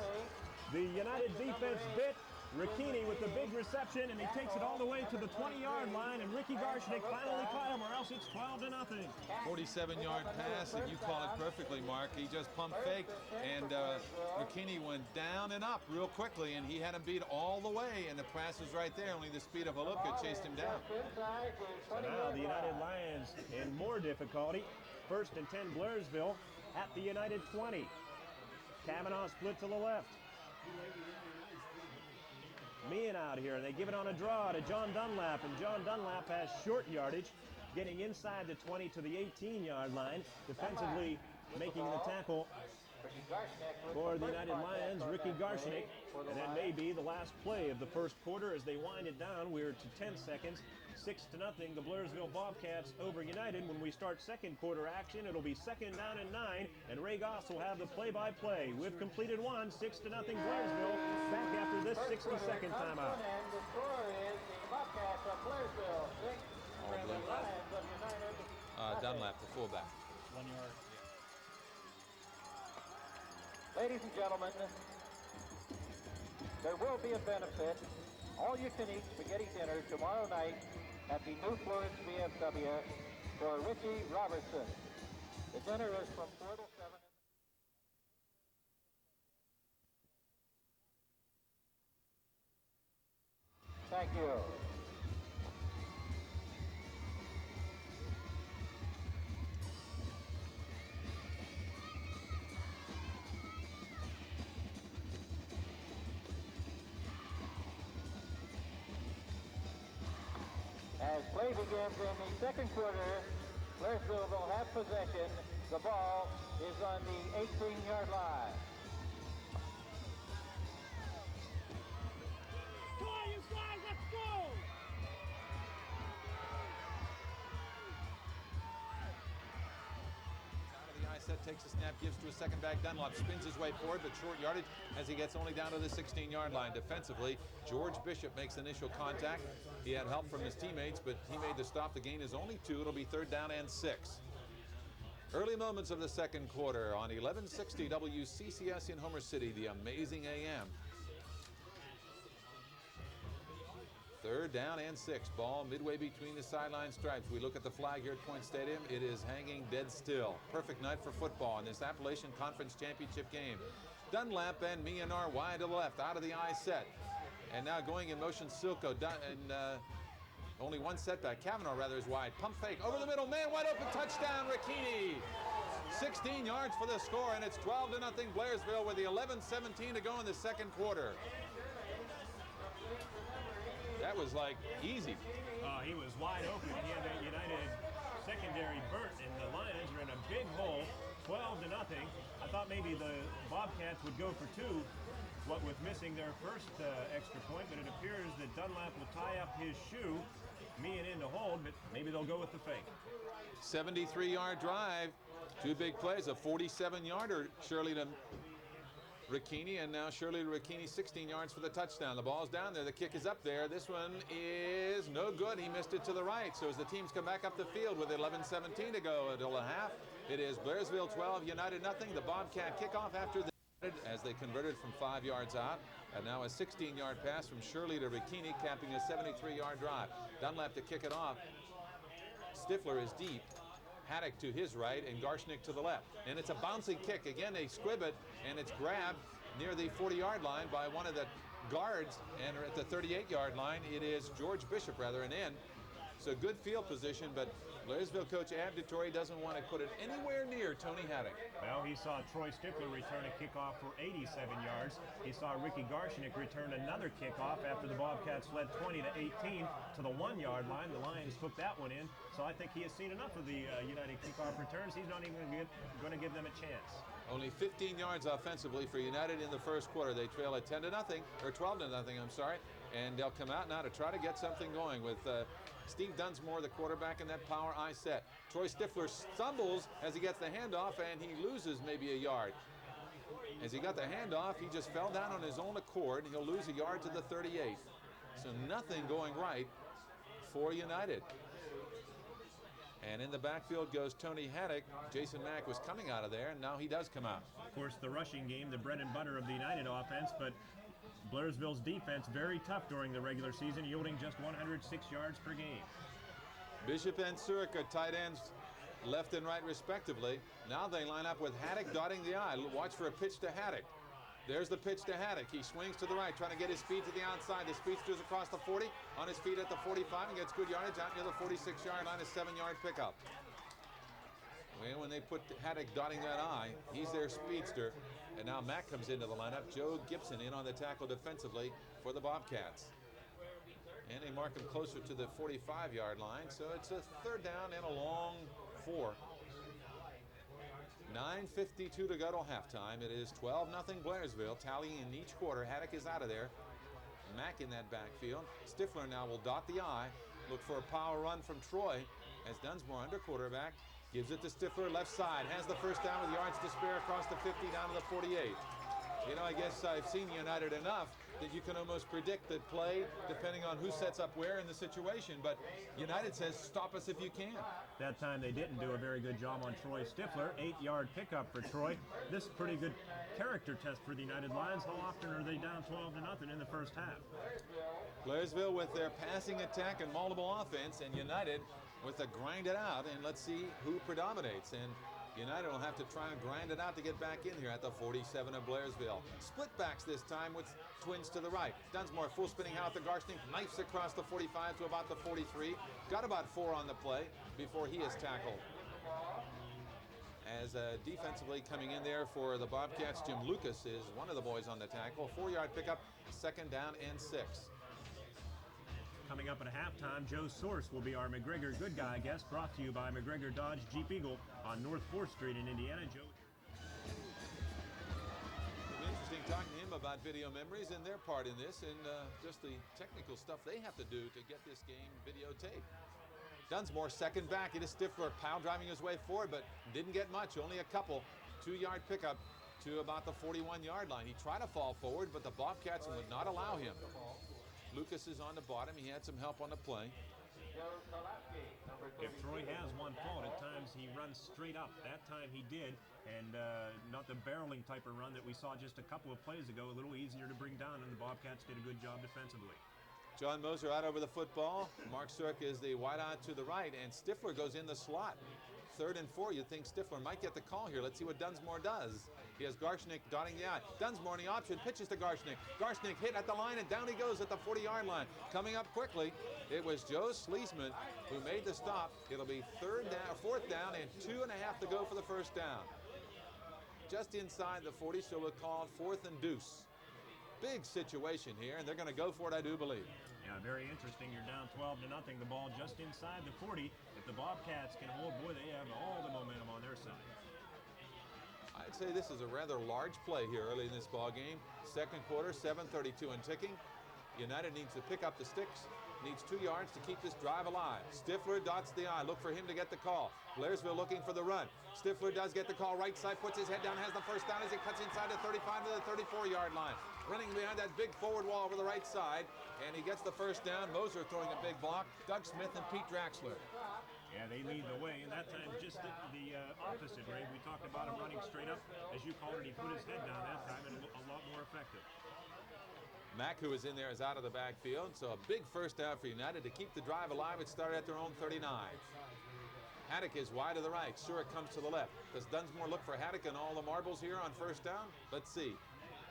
The United defense bit. Ricchini with the big reception, and he takes it all the way to the 20-yard line, and Ricky Garshnick finally caught him, or else it's 12-0. 47-yard pass, and you call it perfectly, Mark. He just pump faked, and Ricchini went down and up real quickly, and he had him beat all the way, and the pass was right there. Only the speed of Haluka chased him down. So now the United Lions in more difficulty. 1st and 10 Blairsville at the United 20. Kavanaugh split to the left. Meehan out here, and they give it on a draw to John Dunlap, and John Dunlap has short yardage, getting inside the 20 to the 18-yard line, defensively making the tackle for the United Lions, Ricky Garshnick, and that may be the last play of the first quarter as they wind it down. We're to 10 seconds, 6-0, the Blairsville Bobcats over United. When we start second quarter action, it'll be 2nd down and 9, and Ray Goss will have the play-by-play. We've completed one, 6-0 Blairsville, back after this 60-second timeout. And the score is the Bobcats of Blairsville, 6, and the Lions of United. Dunlap, the fullback. 1 yard. Ladies and gentlemen, there will be a benefit, all-you-can-eat spaghetti dinner tomorrow night at the New Florence VFW for Richie Robertson. The dinner is from 4 to 7. Thank you. As play begins in the second quarter, Blairsville will have possession. The ball is on the 18-yard line. Come on, you guys, let's go! Out of the eye set, takes a snap, gives to a second back. Dunlop spins his way forward, but short yardage as he gets only down to the 16-yard line. Defensively, George Bishop makes initial contact. He had help from his teammates, but he made the stop. The gain is only 2. It'll be 3rd down and 6. Early moments of the second quarter on 1160 WCCS in Homer City, the amazing AM. 3rd down and 6. Ball midway between the sideline stripes. We look at the flag here at Point Stadium. It is hanging dead still. Perfect night for football in this Appalachian Conference Championship game. Dunlap and Meehan are wide to the left, out of the eye set. And now going in motion, Silko. Only one setback. Kavanaugh rather is wide. Pump fake over the middle. Man wide open. Touchdown, Ricchini. 16 yards for the score, and it's 12-0 Blairsville with the 11:17 to go in the second quarter. That was like easy. He was wide open. He had that United secondary burnt, and the Lions are in a big hole, 12-0. I thought maybe the Bobcats would go for two, what with missing their first extra point, but it appears that Dunlap will tie up his shoe, me and in to hold, but maybe they'll go with the fake. 73-yard drive. Two big plays, a 47-yarder, Shirley to Ricchini, and now Shirley to Ricchini, 16 yards for the touchdown. The ball's down there, the kick is up there. This one is no good. He missed it to the right. So as the teams come back up the field with 11:17 to go until the half, it is Blairsville 12, United nothing. The Bobcat kickoff after the as they converted from 5 yards out, and now a 16-yard pass from Shirley to Ricchini, capping a 73-yard drive. Dunlap to kick it off. Stifler is deep. Haddock to his right and Garshnick to the left. And it's a bouncing kick. Again, they squib it, and it's grabbed near the 40-yard line by one of the guards, and at the 38-yard line, it is George Bishop, rather, an end. So good field position, but Blairsville coach Ab DeTore doesn't want to put it anywhere near Tony Haddock. Well, he saw Troy Stifler return a kickoff for 87 yards. He saw Ricky Garshnick return another kickoff after the Bobcats led 20-18 to the 1-yard line. The Lions took that one in, so I think he has seen enough of the United kickoff returns. He's not even going to give them a chance. Only 15 yards offensively for United in the first quarter. They trail at 10-0, or 12-0, I'm sorry, and they'll come out now to try to get something going with Steve Dunsmore, the quarterback, in that power I set. Troy Stifler stumbles as he gets the handoff, and he loses maybe a yard. As he got the handoff, he just fell down on his own accord. He'll lose a yard to the 38. So nothing going right for United. And in the backfield goes Tony Haddock. Jason Mack was coming out of there, and now he does come out. Of course, the rushing game, the bread and butter of the United offense, but Blairsville's defense very tough during the regular season, yielding just 106 yards per game. Bishop and Surik are tight ends left and right respectively. Now they line up with Haddock dotting the I. Watch for a pitch to Haddock. There's the pitch to Haddock. He swings to the right, trying to get his speed to the outside. The speedster's across the 40, on his feet at the 45, and gets good yardage out near the 46-yard line, a 7-yard pickup. Well, when they put Haddock dotting that I, he's their speedster. And now Mack comes into the lineup. Joe Gibson in on the tackle defensively for the Bobcats. And they mark him closer to the 45-yard line, so it's a third down and a long 4. 9:52 to go till halftime. It is 12-0 Blairsville. Tallying in each quarter. Haddock is out of there. Mack in that backfield. Stifler now will dot the I. Look for a power run from Troy as Dunsmore under quarterback. Gives it to Stifler, left side. Has the first down with yards to spare across the 50 down to the 48. You know, I guess I've seen United enough that you can almost predict the play depending on who sets up where in the situation. But United says, stop us if you can. That time they didn't do a very good job on Troy Stifler. 8-yard pickup for Troy. This is a pretty good character test for the United Lions. How often are they down 12-0 in the first half? Blairsville with their passing attack and multiple offense, and United with a grind it out, and let's see who predominates. And United will have to try and grind it out to get back in here at the 47 of Blairsville. Split backs this time with twins to the right. Dunsmore full spinning out the Garshnick, knifes across the 45 to about the 43. Got about 4 on the play before he is tackled. As defensively coming in there for the Bobcats, Jim Lucas is one of the boys on the tackle. 4-yard pickup, second down and 6. Coming up at halftime, Joe Source will be our McGregor Good Guy guest, brought to you by McGregor Dodge Jeep Eagle on North 4th Street in Indiana. Joe. It'll be interesting talking to him about video memories and their part in this, and just the technical stuff they have to do to get this game videotaped. Dunsmore second back. It is Stifler, pound driving his way forward, but didn't get much, only a couple. 2-yard pickup to about the 41-yard line. He tried to fall forward, but the Bobcats would not allow him. Lucas is on the bottom. He had some help on the play. If Troy has one fault, at times he runs straight up. That time he did, and not the barreling type of run that we saw just a couple of plays ago. A little easier to bring down, and the Bobcats did a good job defensively. John Moser out over the football. Mark Surik is the wide out to the right, and Stifler goes in the slot. 3rd and 4. You'd think Stifler might get the call here. Let's see what Dunsmore does. He has Garshnick dotting the I. Dunsmore in the option, pitches to Garshnick. Garshnick hit at the line, and down he goes at the 40-yard line. Coming up quickly, it was Joe Sleesman who made the stop. It'll be fourth down, and 2.5 to go for the first down. Just inside the 40, so we'll call it 4th and deuce. Big situation here, and they're going to go for it, I do believe. Yeah, very interesting. You're down 12 to nothing. The ball just inside the 40. If the Bobcats can hold, boy, they have all the momentum on their side. I'd say this is a rather large play here early in this ball game. Second quarter, 7:32 and ticking. United needs to pick up the sticks, needs 2 yards to keep this drive alive. Stifler dots the I. Look for him to get the call. Blairsville looking for the run. Stifler does get the call. Right side, puts his head down, has the first down as he cuts inside the 35 to the 34-yard line. Running behind that big forward wall over the right side, and he gets the first down. Moser throwing a big block. Doug Smith and Pete Draxler. Yeah, they lead the way, and that time just the opposite, Ray. We talked about him running straight up. As you called it, he put his head down that time, and a lot more effective. Mack, who is in there, is out of the backfield, so a big first down for United to keep the drive alive. It started at their own 39. Haddock is wide to the right. Sure, it comes to the left. Does Dunsmore look for Haddock and all the marbles here on first down? Let's see.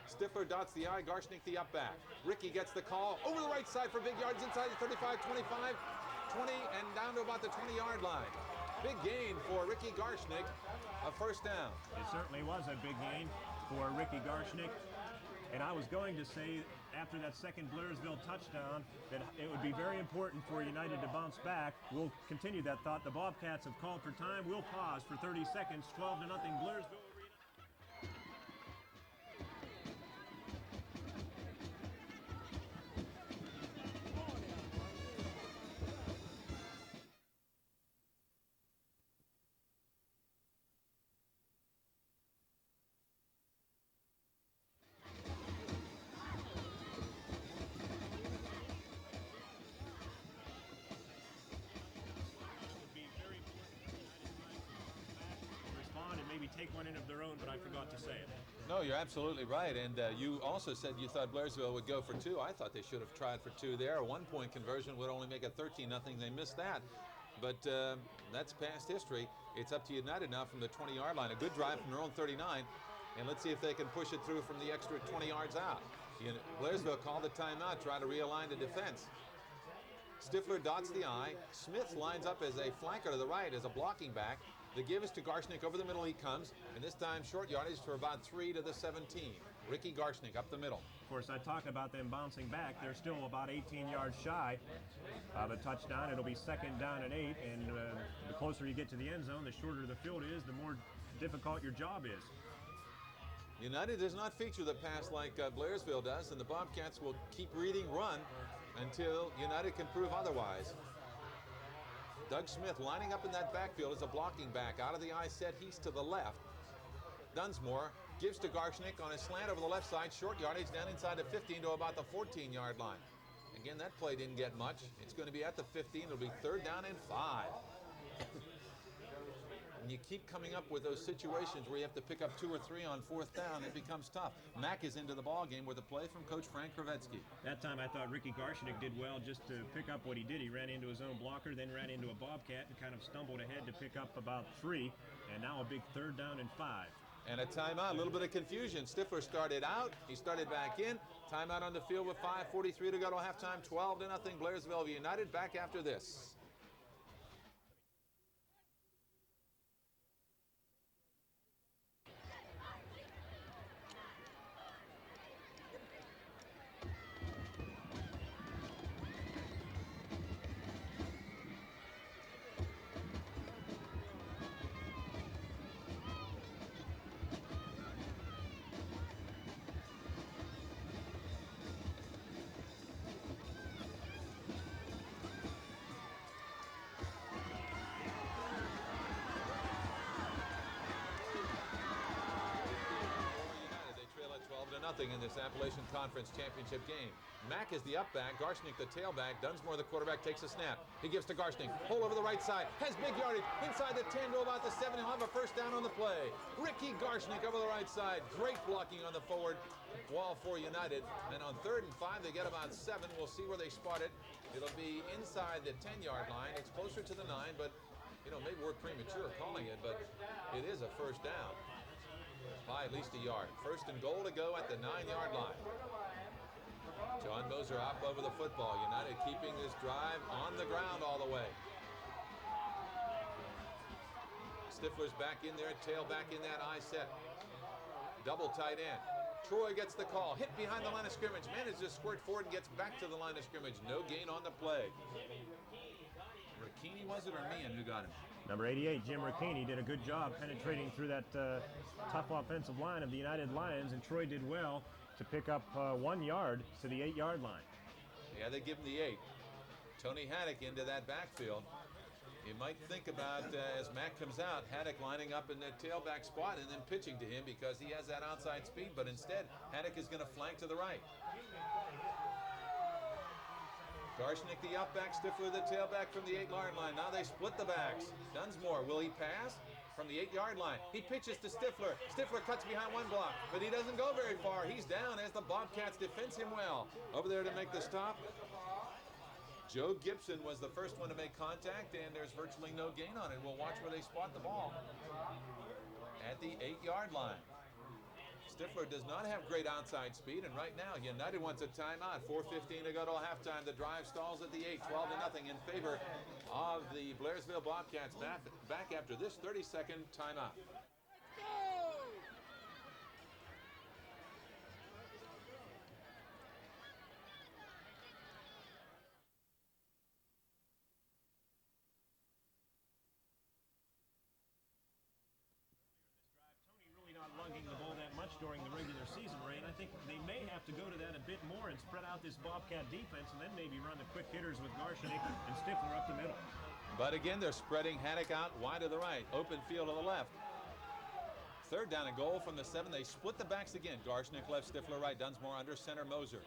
Stifler dots the I, Garshnick the up back. Ricky gets the call over the right side for big yards inside the 35, 25, 20, and down to about the 20-yard line. Big gain for Ricky Garshnick, a first down. It certainly was a big gain for Ricky Garshnick. And I was going to say, after that second Blairsville touchdown, that it would be very important for United to bounce back. We'll continue that thought. The Bobcats have called for time. We'll pause for 30 seconds. 12 to nothing, Blairsville. Take one in of their own, but I forgot to say it. No, you're absolutely right. And you also said you thought Blairsville would go for 2. I thought they should have tried for 2 there. A 1-point conversion would only make it 13-0. They missed that. But that's past history. It's up to United now from the 20-yard line. A good drive from their own 39. And let's see if they can push it through from the extra 20 yards out. Blairsville called the timeout, try to realign the defense. Stifler dots the I. Smith lines up as a flanker to the right as a blocking back. The give is to Garshnick. Over the middle he comes, and this time short yardage for about 3 to the 17. Ricky Garshnick up the middle. Of course, I talk about them bouncing back. They're still about 18 yards shy of a touchdown. It'll be second down and 8, and the closer you get to the end zone, the shorter the field is, the more difficult your job is. United does not feature the pass like Blairsville does, and the Bobcats will keep reading run until United can prove otherwise. Doug Smith lining up in that backfield as a blocking back. Out of the I set, he's to the left. Dunsmore gives to Garshnick on a slant over the left side. Short yardage down inside the 15 to about the 14-yard line. Again, that play didn't get much. It's going to be at the 15. It'll be 3rd down and 5. When you keep coming up with those situations where you have to pick up 2 or 3 on 4th down, it becomes tough. Mack is into the ball game with a play from Coach Frank Kravetsky. That time I thought Ricky Garshnick did well just to pick up what he did. He ran into his own blocker, then ran into a Bobcat and kind of stumbled ahead to pick up about 3. And now a big 3rd down and 5. And a timeout, a little bit of confusion. Stifler started out, he started back in. Timeout on the field with 5:43 to go to halftime, 12 to nothing. Blairsville United back after this. In this Appalachian Conference Championship game. Mack is the up back, Garshnick the tailback. Dunsmore, the quarterback, takes a snap. He gives to Garshnick. Hole over the right side. Has big yardage. Inside the 10 to about the 7. He'll have a first down on the play. Ricky Garshnick over the right side. Great blocking on the forward wall for United. And on 3rd and 5, they get about 7. We'll see where they spot it. It'll be inside the 10-yard line. It's closer to the 9, but, you know, maybe we're premature calling it, but it is a first down. by at least a yard. First and goal to go at the 9-yard line. John Moser up over the football. United keeping this drive on the ground all the way. Stifler's back in there, tail back in that I set. Double tight end. Troy gets the call, hit behind the line of scrimmage, manages to squirt forward and gets back to the line of scrimmage. No gain on the play. Ricchini, was it, or Meehan who got him? Number 88, Jim Ricchini, did a good job penetrating through that tough offensive line of the United Lions, and Troy did well to pick up 1 yard to the 8-yard line. Yeah, they give him the 8. Tony Haddock into that backfield. You might think about, as Mack comes out, Haddock lining up in the tailback spot and then pitching to him because he has that outside speed, but instead, Haddock is going to flank to the right. Garshnick the up back, Stifler the tailback from the 8-yard line. Now they split the backs. Dunsmore, will he pass? From the 8-yard line. He pitches to Stifler. Stifler cuts behind one block, but he doesn't go very far. He's down as the Bobcats defense him well. Over there to make the stop, Joe Gibson was the first one to make contact, and there's virtually no gain on it. We'll watch where they spot the ball at the 8-yard line. Stifler does not have great outside speed, and right now United wants a timeout. 4:15 to go till halftime. The drive stalls at the 8, 12-0 in favor of the Blairsville Bobcats. Back after this 30-second timeout. The ball that much during the regular season, Ray, and I think they may have to go to that a bit more and spread out this Bobcat defense and then maybe run the quick hitters with Garshnick and Stifler up the middle. But again, they're spreading Haddock out wide to the right, open field to the left. 3rd down and goal from the 7. They split the backs again. Garshnick left, Stifler right, Dunsmore under center, Moser.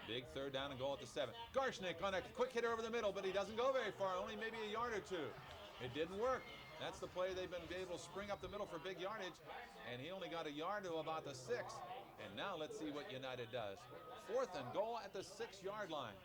Big 3rd down and goal at the 7. Garshnick on a quick hitter over the middle, but he doesn't go very far, only maybe a yard or two. It didn't work. That's the play they've been able to spring up the middle for big yardage, and he only got a yard to about the 6. And now let's see what United does. 4th and goal at the 6-yard line.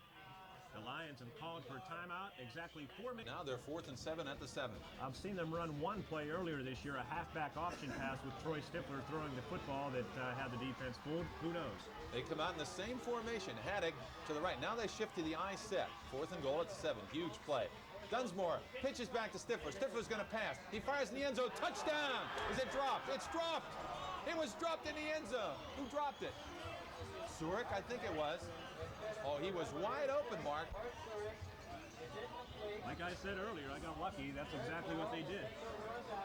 The Lions have called for a timeout exactly 4 minutes. Now they're 4th and 7 at the 7. I've seen them run one play earlier this year, a halfback option pass with Troy Stifler throwing the football that had the defense fooled. Who knows? They come out in the same formation. Haddock to the right. Now they shift to the I set. 4th and goal at the 7. Huge play. Dunsmore pitches back to Stifler. Stifler's going to pass. He fires in the end zone. Touchdown! Is it dropped? It's dropped! It was dropped in the end zone. Who dropped it? Surik, I think it was. Oh, he was wide open, Mark. Like I said earlier, I got lucky. That's exactly what they did.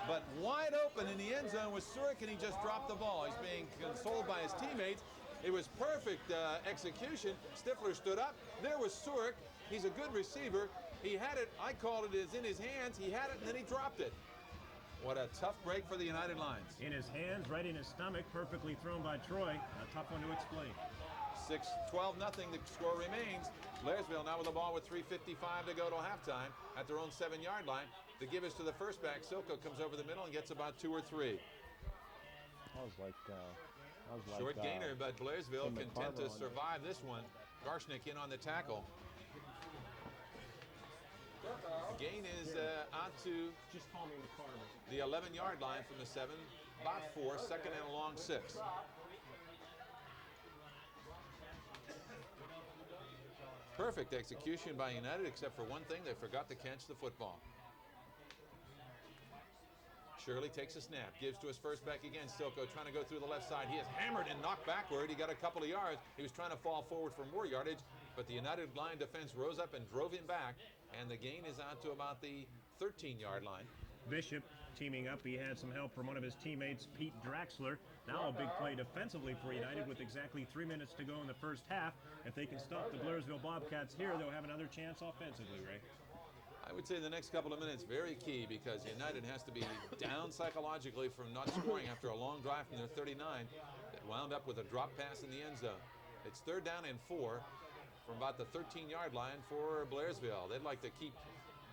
But wide open in the end zone was Surik, and he just dropped the ball. He's being consoled by his teammates. It was perfect execution. Stifler stood up. There was Surik. He's a good receiver. He had it, I called it, is in his hands. He had it, and then he dropped it. What a tough break for the United Lions. In his hands, right in his stomach, perfectly thrown by Troy. A tough one to explain. 12-0, the score remains. Blairsville now with the ball with 3:55 to go till halftime at their own 7-yard line. The give is to the first back. Silko comes over the middle and gets about 2 or 3. Short gainer, but Blairsville content to survive this one. Garshnick in on the tackle. The gain is out to just call me the 11-yard line from the 7. About 4, 2nd and a long 6. Perfect execution by United, except for one thing, they forgot to catch the football. Shirley takes a snap, gives to his first back again. Silko trying to go through the left side. He is hammered and knocked backward. He got a couple of yards. He was trying to fall forward for more yardage, but the United line defense rose up and drove him back, and the gain is out to about the 13-yard line. Bishop teaming up. He had some help from one of his teammates, Pete Draxler. Now a big play defensively for United with exactly 3 minutes to go in the first half. If they can stop the Blairsville Bobcats here, they'll have another chance offensively, Ray. I would say the next couple of minutes very key, because United has to be down psychologically from not scoring after a long drive from their 39 that wound up with a drop pass in the end zone. It's 3rd down and 4 from about the 13-yard line for Blairsville. They'd like to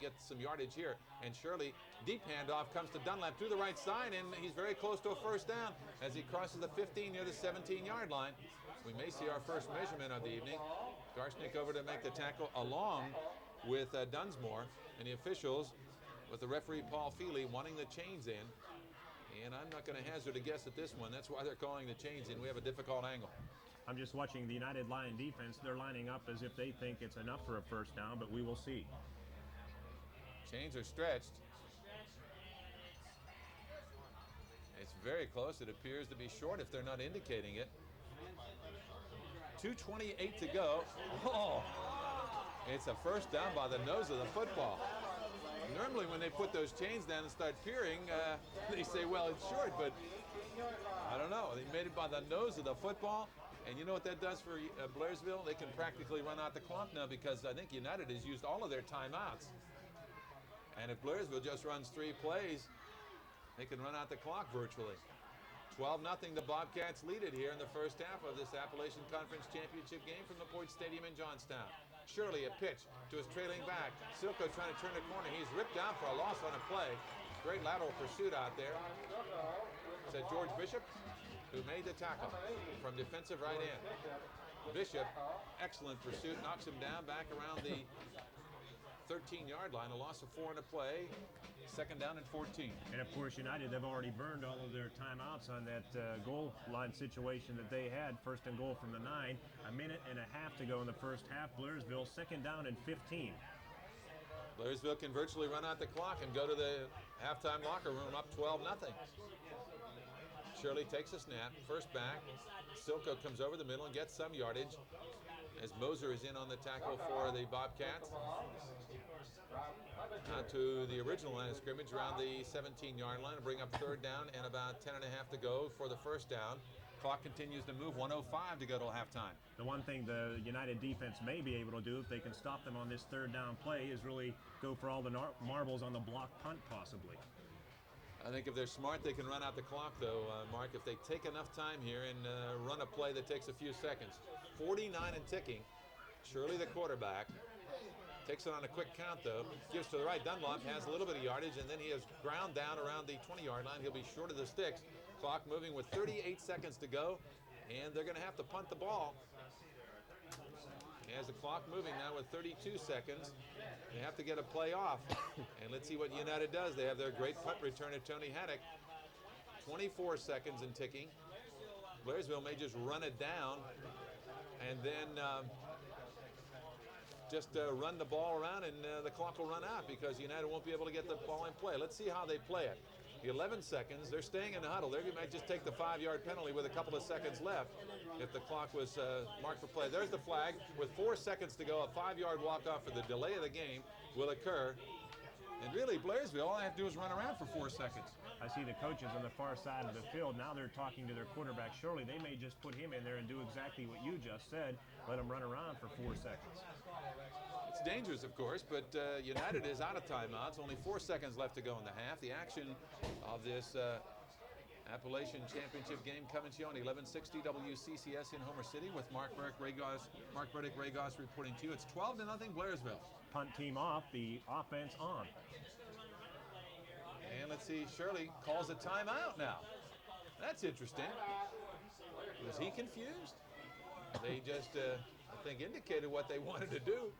get some yardage here. And Shirley, deep handoff comes to Dunlap through the right side, and he's very close to a first down as he crosses the 15 near the 17-yard line. We may see our first measurement of the evening. Garshnick over to make the tackle along with Dunsmore, and the officials with the referee Paul Feely wanting the chains in. And I'm not going to hazard a guess at this one. That's why they're calling the change in. We have a difficult angle. I'm just watching the United line defense. They're lining up as if they think it's enough for a first down, but we will see. Chains are stretched. It's very close. It appears to be short if they're not indicating it. 2:28 to go. Oh, it's a first down by the nose of the football. Normally when they put those chains down and start peering, they say, well, it's short, but I don't know. They made it by the nose of the football. And you know what that does for Blairsville? They can practically run out the clock now because I think United has used all of their timeouts. And if Blairsville just runs 3 plays, they can run out the clock virtually. 12-0, the Bobcats lead it here in the first half of this Appalachian Conference Championship game from the Port Stadium in Johnstown. Shirley, a pitch to his trailing back. Silko trying to turn the corner. He's ripped down for a loss on a play. Great lateral pursuit out there. Is that George Bishop, who made the tackle from defensive right end? Bishop, excellent pursuit, knocks him down back around the 13-yard line. A loss of 4 on a play. Second down and 14. And of course, United, they've already burned all of their timeouts on that goal line situation that they had. First and goal from the 9. A minute and a half to go in the first half. Blairsville, second down and 15. Blairsville can virtually run out the clock and go to the halftime locker room up 12-0. Shirley takes a snap, first back. Silko comes over the middle and gets some yardage as Moser is in on the tackle for the Bobcats. To the original line of scrimmage around the 17-yard line to bring up third down and about 10 and a half to go for the first down. Clock continues to move, 1:05 to go till halftime. The one thing the United defense may be able to do if they can stop them on this third down play is really go for all the marbles on the block punt possibly. I think if they're smart, they can run out the clock, though, Mark. If they take enough time here and run a play that takes a few seconds. 49 and ticking. Shirley, the quarterback, takes it on a quick count, though. Gives to the right. Dunlop has a little bit of yardage, and then he has ground down around the 20-yard line. He'll be short of the sticks. Clock moving with 38 seconds to go, and they're going to have to punt the ball. As the clock moving now with 32 seconds, they have to get a play off. And let's see what United does. They have their great punt returner, Tony Haddock. 24 seconds and ticking. Blairsville may just run it down and then just run the ball around, and the clock will run out because United won't be able to get the ball in play. Let's see how they play it. 11 seconds. They're staying in the huddle. They might just take the 5-yard penalty with a couple of seconds left if the clock was marked for play. There's the flag. With 4 seconds to go, a 5-yard walk-off for the delay of the game will occur. And really, Blairsville, all they have to do is run around for 4 seconds. I see the coaches on the far side of the field. Now they're talking to their quarterback. Surely they may just put him in there and do exactly what you just said. Let him run around for 4 seconds. It's dangerous, of course, but United is out of timeouts. Only 4 seconds left to go in the half. The action of this Appalachian Championship game coming to you on 1160 WCCS in Homer City with Mark Burdick Ragos reporting to you. It's 12-0 Blairsville. Punt team off, the offense on. And let's see, Shirley calls a timeout now. That's interesting. Was he confused? They just, I think, indicated what they wanted to do.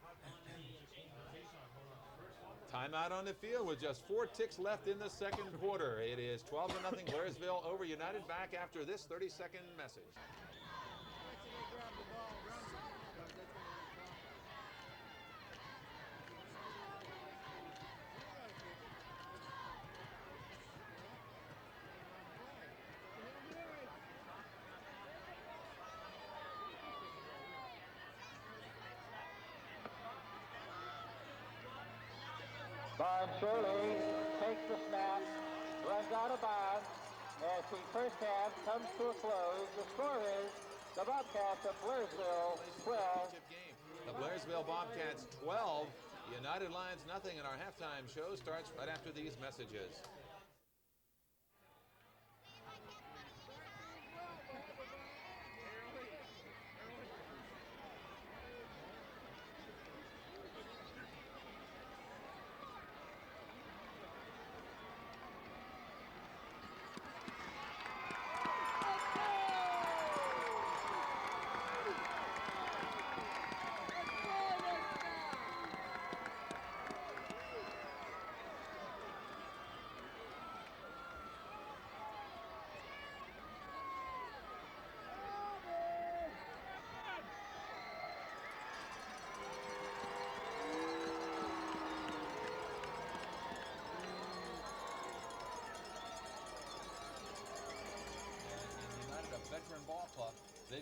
Timeout on the field with just 4 ticks left in the second quarter. It is 12-0 Blairsville over United. Back after this 30-second message. Bob Shirley takes the snap, runs out of bounds as the first half comes to a close. The score is the Bobcats of Blairsville 12. The Blairsville Bobcats 12, United Lions nothing, and our halftime show starts right after these messages.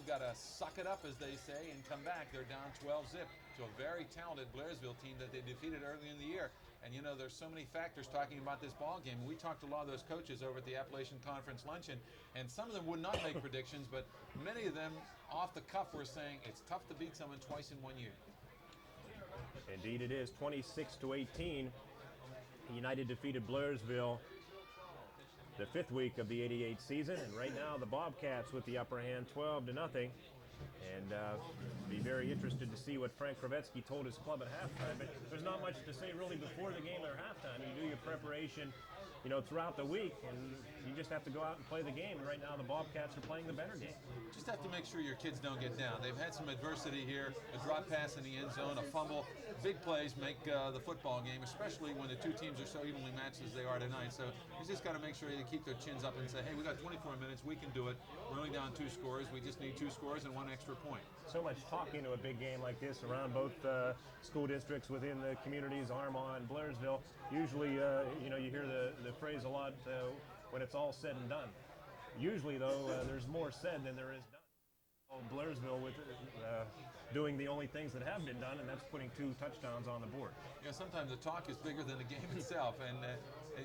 they've got to suck it up, as they say, and come back. They're down 12-zip to a very talented Blairsville team that they defeated early in the year. And you know, there's so many factors talking about this ball game. We talked to a lot of those coaches over at the Appalachian Conference luncheon, and some of them would not make predictions, but many of them off the cuff were saying it's tough to beat someone twice in 1 year. Indeed it is, 26-18. United defeated Blairsville the 5th week of the '88 season, and right now the Bobcats with the upper hand, 12-0. And be very interested to see what Frank Kravetsky told his club at halftime. But there's not much to say really before the game or halftime. You do your preparation, you know, throughout the week, and you just have to go out and play the game. And right now the Bobcats are playing the better game. Just have to make sure your kids don't get down. They've had some adversity here, a drop pass in the end zone, a fumble. Big plays make the football game, especially when the two teams are so evenly matched as they are tonight. So you just got to make sure they keep their chins up and say, hey, we got 24 minutes, we can do it. We're only down 2 scores. We just need 2 scores and 1 extra point. So much talk into a big game like this around both school districts within the communities, Armagh and Blairsville. Usually, you know, you hear the phrase a lot when it's all said and done. Usually, though, there's more said than there is done. Blairsville with doing the only things that have been done, and that's putting 2 touchdowns on the board. Yeah, sometimes the talk is bigger than the game itself, and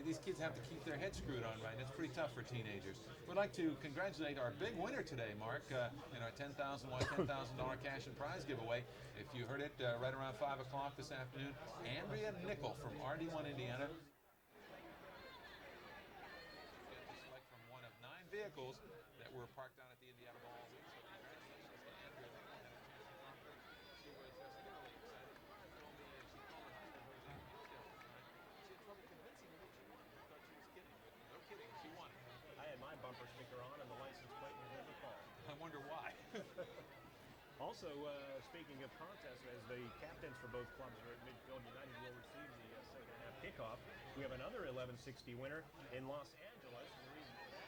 these kids have to keep their heads screwed on right, and it's pretty tough for teenagers. We'd like to congratulate our big winner today, Mark, in our $10,000 cash and prize giveaway. If you heard it right around 5 o'clock this afternoon, Andrea Nickel from RD1 Indiana. Select from one of 9 vehicles that were parked down at the Indiana Ball. Bumper sticker on and the license plate was never called. I wonder why. Also, speaking of contests, as the captains for both clubs are at midfield, United will receive the second half kickoff. We have another 1160 winner in Los Angeles. And the reason for that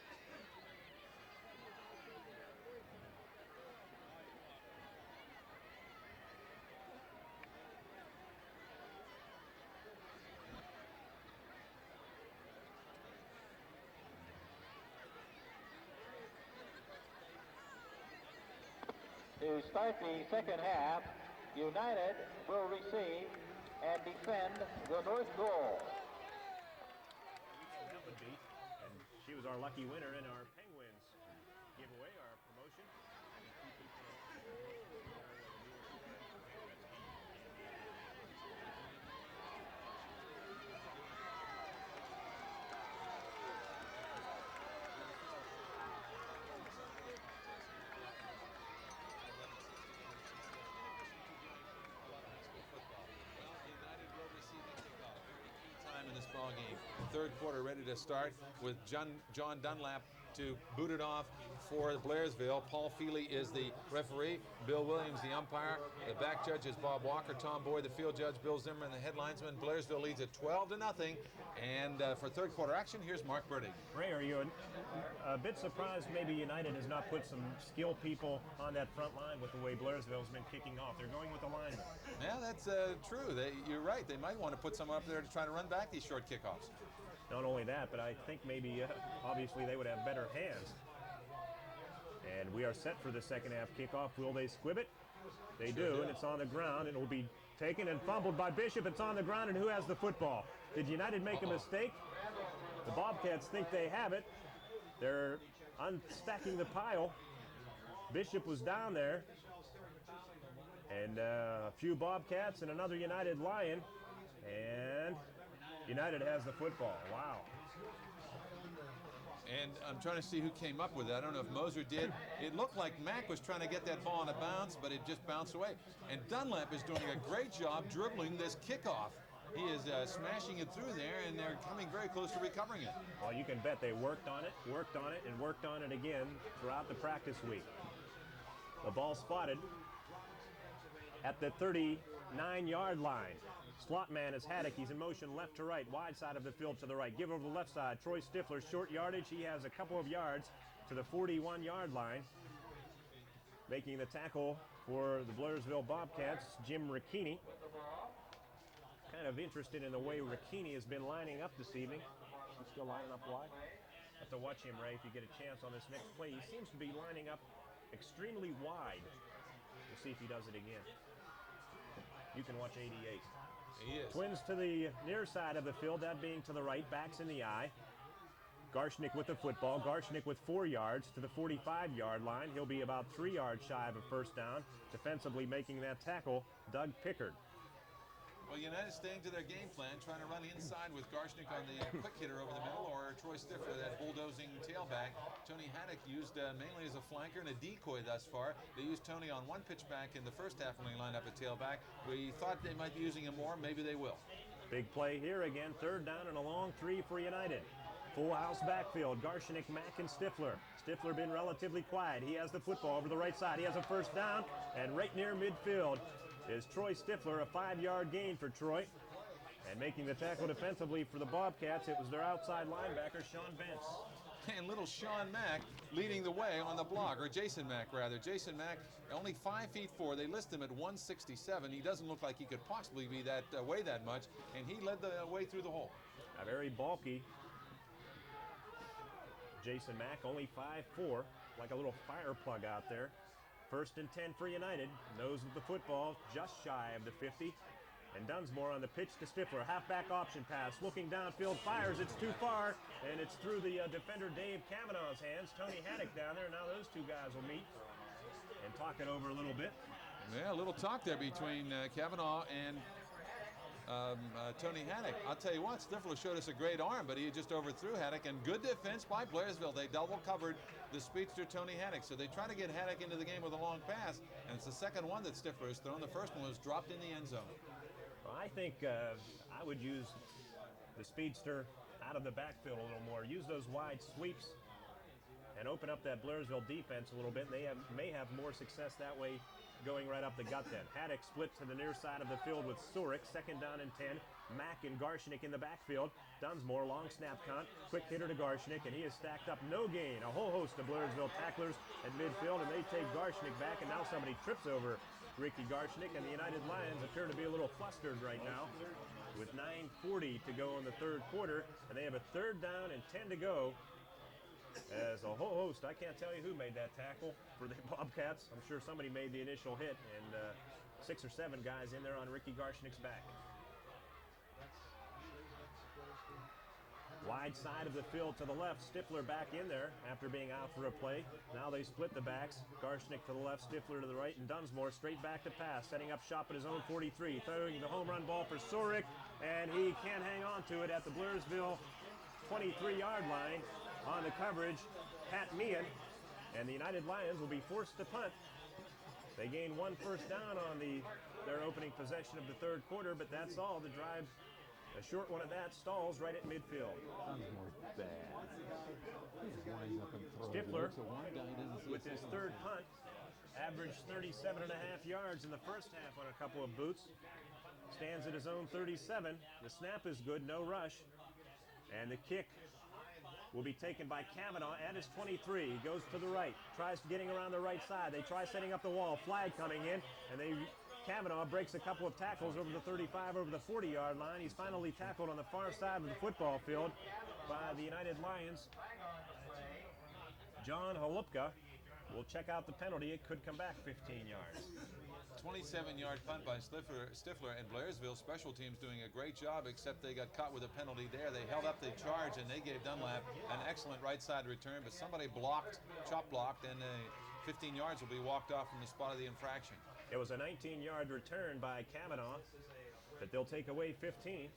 To start the second half, United will receive and defend the north goal. that would be, and she was our lucky winner in our Penguins giveaway, our promotion. Ball game. Third quarter ready to start with John Dunlap to boot it off for Blairsville. Paul Feely is the referee. Bill Williams, the umpire. The back judge is Bob Walker. Tom Boyd, the field judge. Bill Zimmer, and the head linesman. Blairsville leads at 12-0. And for third quarter action, here's Mark Burdick. Ray, are you a bit surprised maybe United has not put some skilled people on that front line with the way Blairsville's been kicking off? They're going with the linemen. Yeah, that's true. You're right. They might want to put someone up there to try to run back these short kickoffs. Not only that, but I think maybe, obviously, they would have better hands. And we are set for the second half kickoff. Will they squib it? They do, and it's on the ground, and it will be taken and fumbled by Bishop. It's on the ground, and who has the football? Did United make a mistake? The Bobcats think they have it. They're unstacking the pile. Bishop was down there. And a few Bobcats and another United Lion. And United has the football. Wow. And I'm trying to see who came up with it. I don't know if Moser did. It looked like Mack was trying to get that ball on a bounce, but it just bounced away. And Dunlap is doing a great job dribbling this kickoff. He is smashing it through there, and they're coming very close to recovering it. Well, you can bet they worked on it, and worked on it again throughout the practice week. The ball spotted at the 39-yard line. Slot man is Haddock. He's in motion left to right, wide side of the field to the right. Give over the left side. Troy Stifler, short yardage. He has a couple of yards to the 41-yard line. Making the tackle for the Blairsville Bobcats, Jim Ricchini. Kind of interested in the way Ricchini has been lining up this evening. He's still lining up wide. Have to watch him, Ray, if you get a chance on this next play. He seems to be lining up extremely wide. We'll see if he does it again. You can watch 88. He is. Twins to the near side of the field, that being to the right, backs in the eye. Garshnick with the football. Garshnick with 4 yards to the 45-yard line. He'll be about 3 yards shy of a first down. Defensively making that tackle, Doug Pickard. Well, United staying to their game plan, trying to run inside with Garshnick on the quick hitter over the middle, or Troy Stifler, that bulldozing tailback. Tony Haddock used mainly as a flanker and a decoy thus far. They used Tony on one pitch back in the first half when he lined up at tailback. We thought they might be using him more. Maybe they will. Big play here again. Third down and a long 3 for United. Full house backfield. Garshnick, Mack, and Stifler. Stifler been relatively quiet. He has the football over the right side. He has a first down, and right near midfield is Troy Stifler, a 5-yard gain for Troy. And making the tackle defensively for the Bobcats, it was their outside linebacker, Sean Bentz. And little Sean Mack leading the way on the block, or Jason Mack rather. Jason Mack, only 5'4". They list him at 167. He doesn't look like he could possibly be that weigh that much, and he led the way through the hole. A very bulky Jason Mack, only 5'4", like a little fire plug out there. First and 10 for United. Nose of the football, just shy of the 50. And Dunsmore on the pitch to Stifler. Halfback option pass. Looking downfield, fires. It's too far. And it's through the defender Dave Kavanaugh's hands. Tony Haddock down there. Now those two guys will meet and talk it over a little bit. Yeah, a little talk there between Kavanaugh and Tony Haddock. I'll tell you what, Stifler showed us a great arm, but he just overthrew Haddock, and good defense by Blairsville. They double covered the speedster Tony Haddock, so they try to get Haddock into the game with a long pass, and it's the second one that Stifler has thrown. The first one was dropped in the end zone. Well, I think I would use the speedster out of the backfield a little more. Use those wide sweeps and open up that Blairsville defense a little bit. They may have more success that way going right up the gut then. Haddock split to the near side of the field with Surik. Second down and 10. Mack and Garshnick in the backfield. Dunsmore, long snap count. Quick hitter to Garshnick, and he is stacked up. No gain. A whole host of Blairsville tacklers at midfield, and they take Garshnick back, and now somebody trips over Ricky Garshnick, and the United Lions appear to be a little flustered right now with 9:40 to go in the third quarter, and they have a third down and 10 to go. As a whole host, I can't tell you who made that tackle for the Bobcats. I'm sure somebody made the initial hit, and 6 or 7 guys in there on Ricky Garshnick's back. Wide side of the field to the left. Stifler back in there after being out for a play. Now they split the backs. Garshnick to the left, Stifler to the right, and Dunsmore straight back to pass, setting up shop at his own 43, throwing the home run ball for Surik, and he can't hang on to it at the Blairsville 23-yard line. On the coverage, Pat Meehan, and the United Lions will be forced to punt. They gain 1 first down on their opening possession of the third quarter, but that's all. The drive, a short one of that, stalls right at midfield. Stifler, with his third punt, averaged 37.5 yards in the first half on a couple of boots. Stands at his own 37. The snap is good, no rush. And the kick will be taken by Kavanaugh at his 23. He goes to the right, tries getting around the right side. They try setting up the wall, flag coming in, and Kavanaugh breaks a couple of tackles over the 35, over the 40-yard line. He's finally tackled on the far side of the football field by the United Lions. John Holupka will check out the penalty. It could come back 15 yards. 27-yard punt by Stifler, and Blairsville special teams doing a great job, except they got caught with a penalty there. They held up the charge, and they gave Dunlap an excellent right side return, but somebody chop blocked, and 15 yards will be walked off from the spot of the infraction. It was a 19-yard return by Kavanaugh, but they'll take away 15.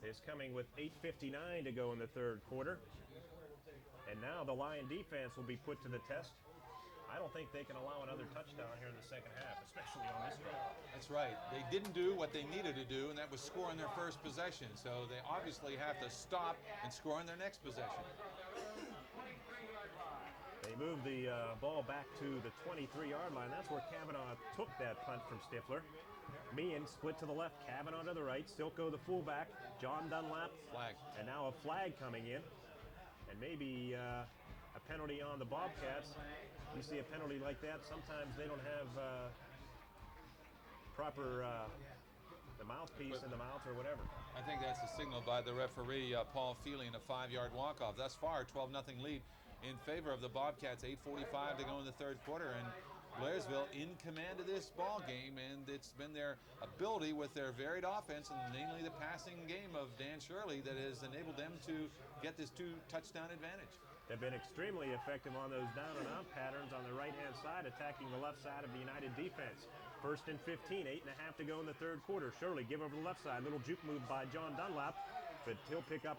Is coming with 8:59 to go in the third quarter. And now the Lion defense will be put to the test. I don't think they can allow another touchdown here in the second half, especially on this drive. That's right. They didn't do what they needed to do, and that was score on their first possession. So they obviously have to stop and score on their next possession. They move the ball back to the 23-yard line. That's where Kavanaugh took that punt from Stifler. Meehan split to the left, Kavanaugh to the right, Silko the fullback, John Dunlap. Flag. And now a flag coming in. And maybe a penalty on the Bobcats. You see a penalty like that, sometimes they don't have proper the mouthpiece in the mouth or whatever. I think that's a signal by the referee, Paul Feely, a 5-yard walk-off. Thus far, 12-0 lead in favor of the Bobcats. 8:45 to go in the third quarter, and Blairsville in command of this ball game, and it's been their ability with their varied offense, and namely the passing game of Dan Shirley, that has enabled them to get this 2-touchdown advantage. They've been extremely effective on those down and out patterns on the right-hand side, attacking the left side of the United defense. First and 15, 8.5 to go in the third quarter. Shirley give over the left side. Little juke move by John Dunlap, but he'll pick up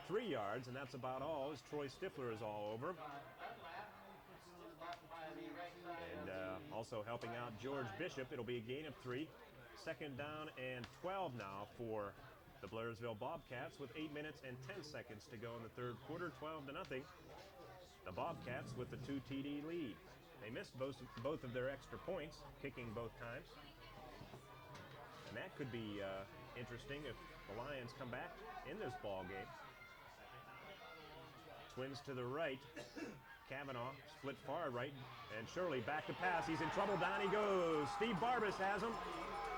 3 yards, and that's about all, as Troy Stifler is all over. And also helping out George Bishop. It'll be a gain of 3. Second down and 12 now for the Blairsville Bobcats, with 8 minutes and 10 seconds to go in the third quarter. 12-0. The Bobcats with the 2 TD lead. They missed both of their extra points, kicking both times. And that could be interesting if the Lions come back in this ball game. Twins to the right. Kavanaugh split far right, and Shirley back to pass. He's in trouble. Down he goes. Steve Barbas has him,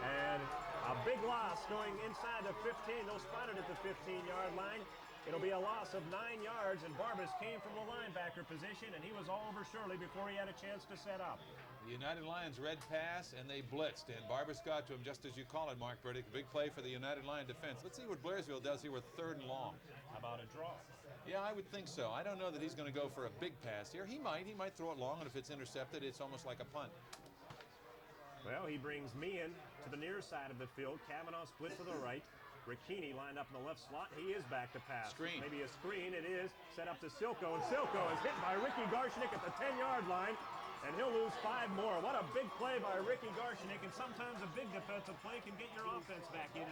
and a big loss going inside the 15. They'll spot it at the 15-yard line. It'll be a loss of 9 yards, and Barbas came from the linebacker position, and he was all over Shirley before he had a chance to set up. The United Lions read pass, and they blitzed, and Barbas got to him just as you call it, Mark Burdick. Big play for the United Lion defense. Let's see what Blairsville does here with 3rd and long. How about a draw? Yeah, I would think so. I don't know that he's going to go for a big pass here. He might throw it long, and if it's intercepted, it's almost like a punt. Well, he brings Meehan to the near side of the field. Kavanaugh split to the right. Ricchini lined up in the left slot. He is back to pass. Screen. Maybe a screen. It is set up to Silko, and Silko is hit by Ricky Garshnick at the 10-yard line, and he'll lose 5 more. What a big play by Ricky Garshnick, and sometimes a big defensive play can get your offense back into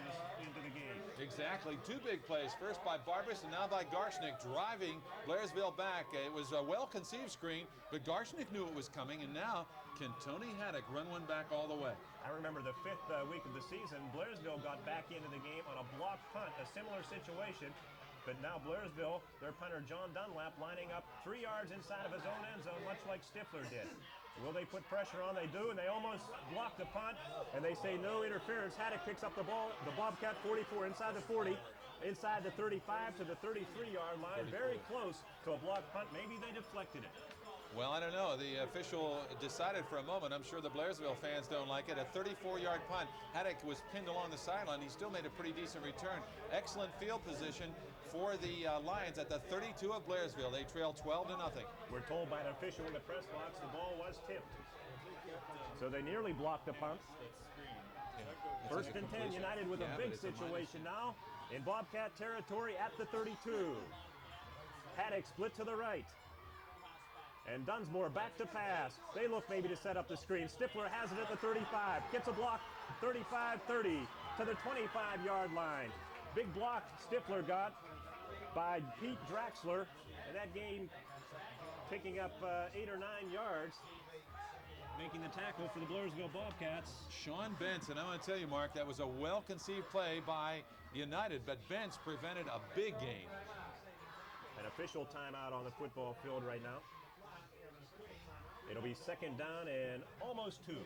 the game. Exactly. 2 big plays. First by Barbas and now by Garshnick, driving Blairsville back. It was a well-conceived screen, but Garshnick knew it was coming, and now can Tony Haddock run one back all the way? I remember the 5th week of the season, Blairsville got back into the game on a block punt, a similar situation. But now Blairsville, their punter John Dunlap, lining up 3 yards inside of his own end zone, much like Stifler did. Will they put pressure on? They do, and they almost block the punt, and they say no interference. Haddock picks up the ball, the Bobcat 44 inside the 40, inside the 35 to the 33-yard line, 34. Very close to a block punt. Maybe they deflected it. Well, I don't know. The official decided for a moment. I'm sure the Blairsville fans don't like it. A 34-yard punt. Haddock was pinned along the sideline. He still made a pretty decent return. Excellent field position for the Lions at the 32 of Blairsville. They trail 12-0. We're told by an official in the press box the ball was tipped. So they nearly blocked the punt. First and 10, United with a big situation now in Bobcat territory at the 32. Haddock split to the right. And Dunsmore back to pass. They look maybe to set up the screen. Stifler has it at the 35. Gets a block, 35-30 to the 25-yard line. Big block Stifler got by Pete Draxler. And that game picking up 8 or 9 yards, making the tackle for the Blairsville Bobcats. Sean Benson, I want to tell you, Mark, that was a well-conceived play by United, but Bence prevented a big gain. An official timeout on the football field right now. It'll be second down and almost 2.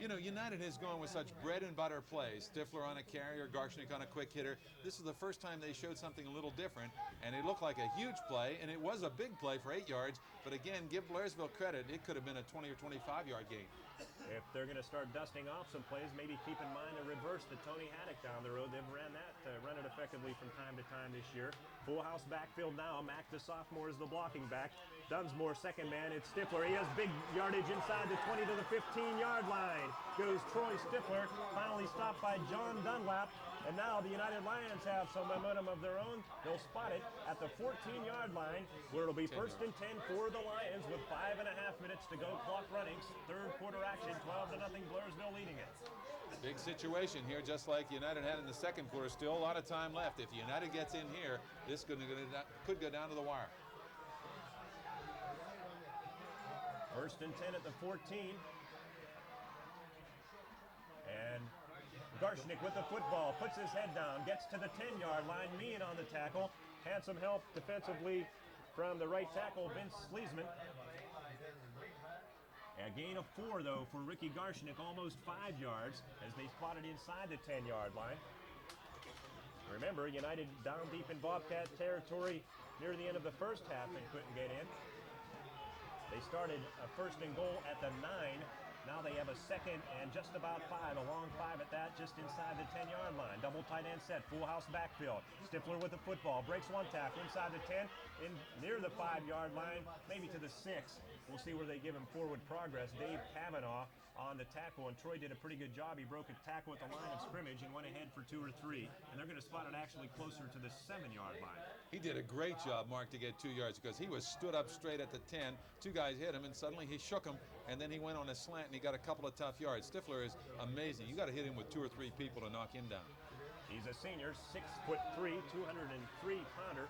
You know, United has gone with such bread and butter plays. Stifler on a carrier, Garshnick on a quick hitter. This is the first time they showed something a little different, and it looked like a huge play, and it was a big play for 8 yards. But again, give Blairsville credit. It could have been a 20 or 25-yard gain. If they're going to start dusting off some plays, maybe keep in mind the reverse to Tony Haddock down the road. They've run it effectively from time to time this year. Full house backfield now. Mack, the sophomore, is the blocking back. Dunsmore, second man. It's Stifler. He has big yardage inside the 20 to the 15-yard line. Goes Troy Stifler, finally stopped by John Dunlap. And now the United Lions have some momentum of their own. They'll spot it at the 14-yard line, where it'll be first and 10 for the Lions with 5.5 minutes to go. Clock running. Third quarter action. 12-0. Blairsville leading it. Big situation here, just like United had in the second quarter. Still a lot of time left. If United gets in here, this could go down to the wire. First and 10 at the 14. And Garshnick with the football, puts his head down, gets to the 10-yard line. Meehan on the tackle. Had some help defensively from the right tackle, Vince Sleesman. A gain of 4, though, for Ricky Garshnick, almost 5 yards, as they spotted inside the 10-yard line. Remember, United down deep in Bobcat territory near the end of the first half and couldn't get in. They started a first and goal at the 9. Now they have a second and just about 5, a long 5 at that, just inside the 10-yard line. Double tight end set, full house backfield. Stifler with the football, breaks one tackle inside the 10, in near the 5-yard line, maybe to the 6. We'll see where they give him forward progress. Dave Kavanaugh on the tackle, and Troy did a pretty good job. He broke a tackle at the line of scrimmage and went ahead for 2 or 3. And they're going to spot it actually closer to the 7-yard line. He did a great job, Mark, to get 2 yards because he was stood up straight at the 10. 2 guys hit him, and suddenly he shook him, and then he went on a slant, and he got a couple of tough yards. Stifler is amazing. You got to hit him with 2 or 3 people to knock him down. He's a senior, 6'3", 203-pounder